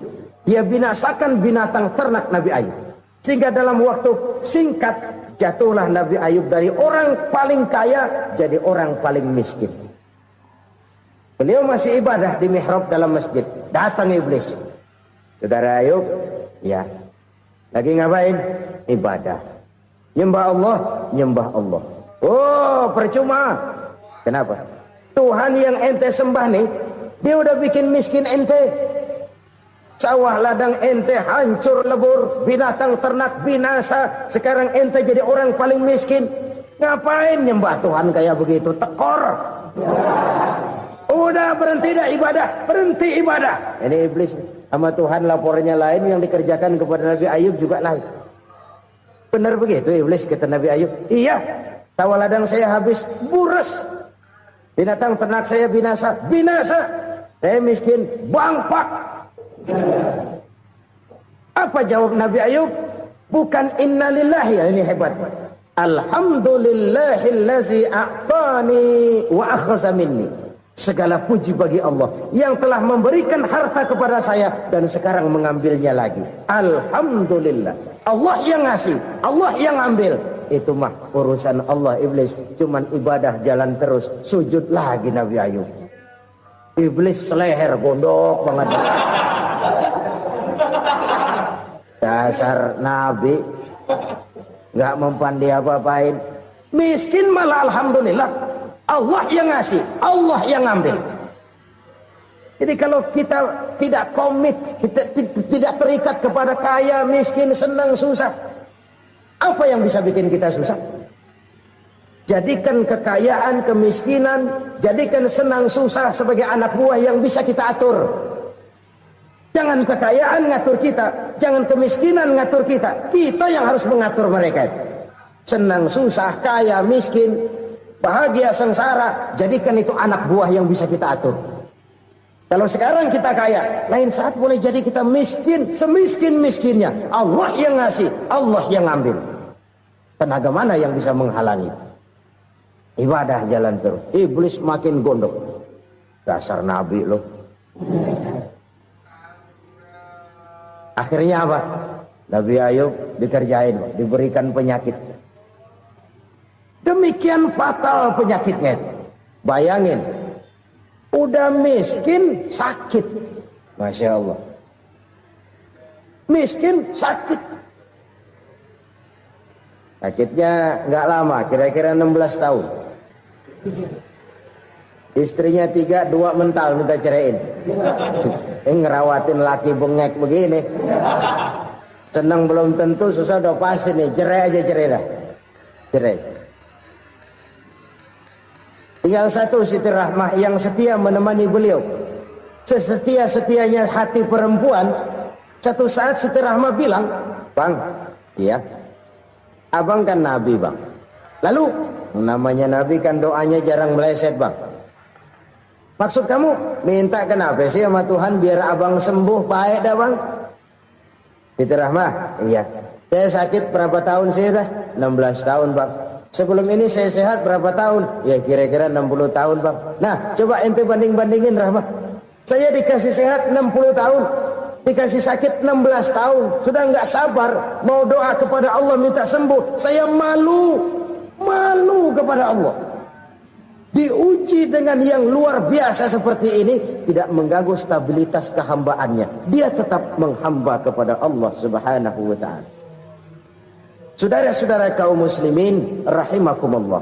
Dia binasakan binatang ternak Nabi Ayub. Sehingga dalam waktu singkat, Jatuhlah Nabi Ayub dari orang paling kaya jadi orang paling miskin. Beliau masih ibadah di mihrab dalam masjid. Datang iblis. Saudara Ayub, ya. Lagi ngapain? Ibadah. Nyembah Allah, nyembah Allah. Oh, percuma. Kenapa? Tuhan yang ente sembah nih, dia udah bikin miskin ente. Sawah ladang ente hancur lebur, binatang ternak binasa. Sekarang ente jadi orang paling miskin. Ngapain nyembah Tuhan kayak begitu? Tekor. Udah berhenti dah ibadah, berhenti ibadah. Ini iblis sama Tuhan lapornya lain, yang dikerjakan kepada Nabi Ayub juga lain. Benar begitu iblis, kata Nabi Ayub. Iya, sawah ladang saya habis, buras. Binatang ternak saya binasa, binasa. Saya miskin, bangpak. Apa jawab Nabi Ayub? Bukan innalillahi, ini hebat. Alhamdulillahillazi a'tani wa akhza minni. Segala puji bagi Allah yang telah memberikan harta kepada saya dan sekarang mengambilnya lagi. Alhamdulillah. Allah yang ngasih, Allah yang ambil. Itu mah urusan Allah. Iblis cuman ibadah jalan terus, sujud lagi Nabi Ayub. Iblis seleher gondok banget. Dasar Nabi nggak mempan dia apa-apain. Miskin malah alhamdulillah. Allah yang ngasih, Allah yang ngambil. Jadi kalau kita tidak komit, kita tidak terikat kepada kaya, miskin, senang, susah, apa yang bisa bikin kita susah? Jadikan kekayaan, kemiskinan, jadikan senang, susah sebagai anak buah yang bisa kita atur. Jangan kekayaan ngatur kita, jangan kemiskinan ngatur kita. Kita yang harus mengatur mereka. Senang, susah, kaya, miskin, bahagia, sengsara, jadikan itu anak buah yang bisa kita atur. Kalau sekarang kita kaya, lain saat boleh jadi kita miskin, semiskin-miskinnya. Allah yang ngasih, Allah yang ngambil. Tenaga mana yang bisa menghalangi? Ibadah jalan terus. Iblis makin gondok. Dasar Nabi loh. Akhirnya apa? Nabi Ayub dikerjain, diberikan penyakit. Demikian fatal penyakitnya. Bayangin, udah miskin sakit. Masya Allah. Miskin sakit. Sakitnya nggak lama, kira-kira 16 tahun. Istrinya 3, 2 mental minta ceraiin. Ngerawatin laki bengek begini. Senang belum tentu, susah udah pasti nih. Cerai aja, cerai dah. Cerai. Tinggal satu Siti Rahmah yang setia menemani beliau. Sesetia-setianya hati perempuan. Satu saat Siti Rahmah bilang, "Bang, iya, abang kan Nabi bang. Lalu namanya Nabi kan doanya jarang meleset bang. Maksud kamu minta kenapa sih sama Tuhan biar abang sembuh baik dah bang?" Siti Rahmah, iya. Saya sakit berapa tahun sih dah? 16 tahun bang. Sebelum ini saya sehat berapa tahun? Ya kira-kira 60 tahun bang. Nah coba ente banding-bandingin Rahmah. Saya dikasih sehat 60 tahun. Dikasih sakit 16 tahun. Sudah nggak sabar. Mau doa kepada Allah minta sembuh. Saya malu. Malu kepada Allah. Diuji dengan yang luar biasa seperti ini. Tidak mengganggu stabilitas kehambaannya. Dia tetap menghamba kepada Allah subhanahu wa ta'ala. Saudara-saudara kaum muslimin rahimakumullah.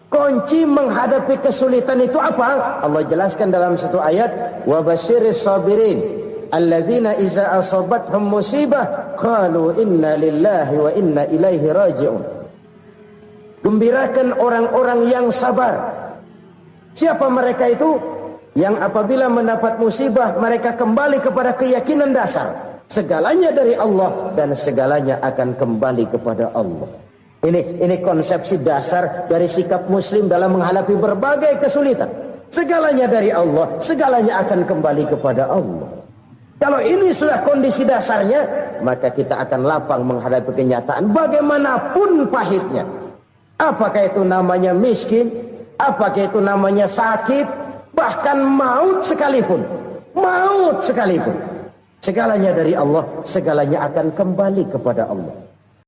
Kunci menghadapi kesulitan itu apa? Allah jelaskan dalam satu ayat, wa basyiris sabirin alladzina iza asabathum musibah qalu inna lillahi wa inna ilaihi raji'un. Gembirakan orang-orang yang sabar. Siapa mereka itu? Yang apabila mendapat musibah mereka kembali kepada keyakinan dasar. Segalanya dari Allah dan segalanya akan kembali kepada Allah. Ini konsepsi dasar dari sikap muslim dalam menghadapi berbagai kesulitan. Segalanya dari Allah, segalanya akan kembali kepada Allah. Kalau ini sudah kondisi dasarnya, maka kita akan lapang menghadapi kenyataan bagaimanapun pahitnya. Apakah itu namanya miskin, apakah itu namanya sakit, bahkan maut sekalipun. Maut sekalipun. Segalanya dari Allah, segalanya akan kembali kepada Allah.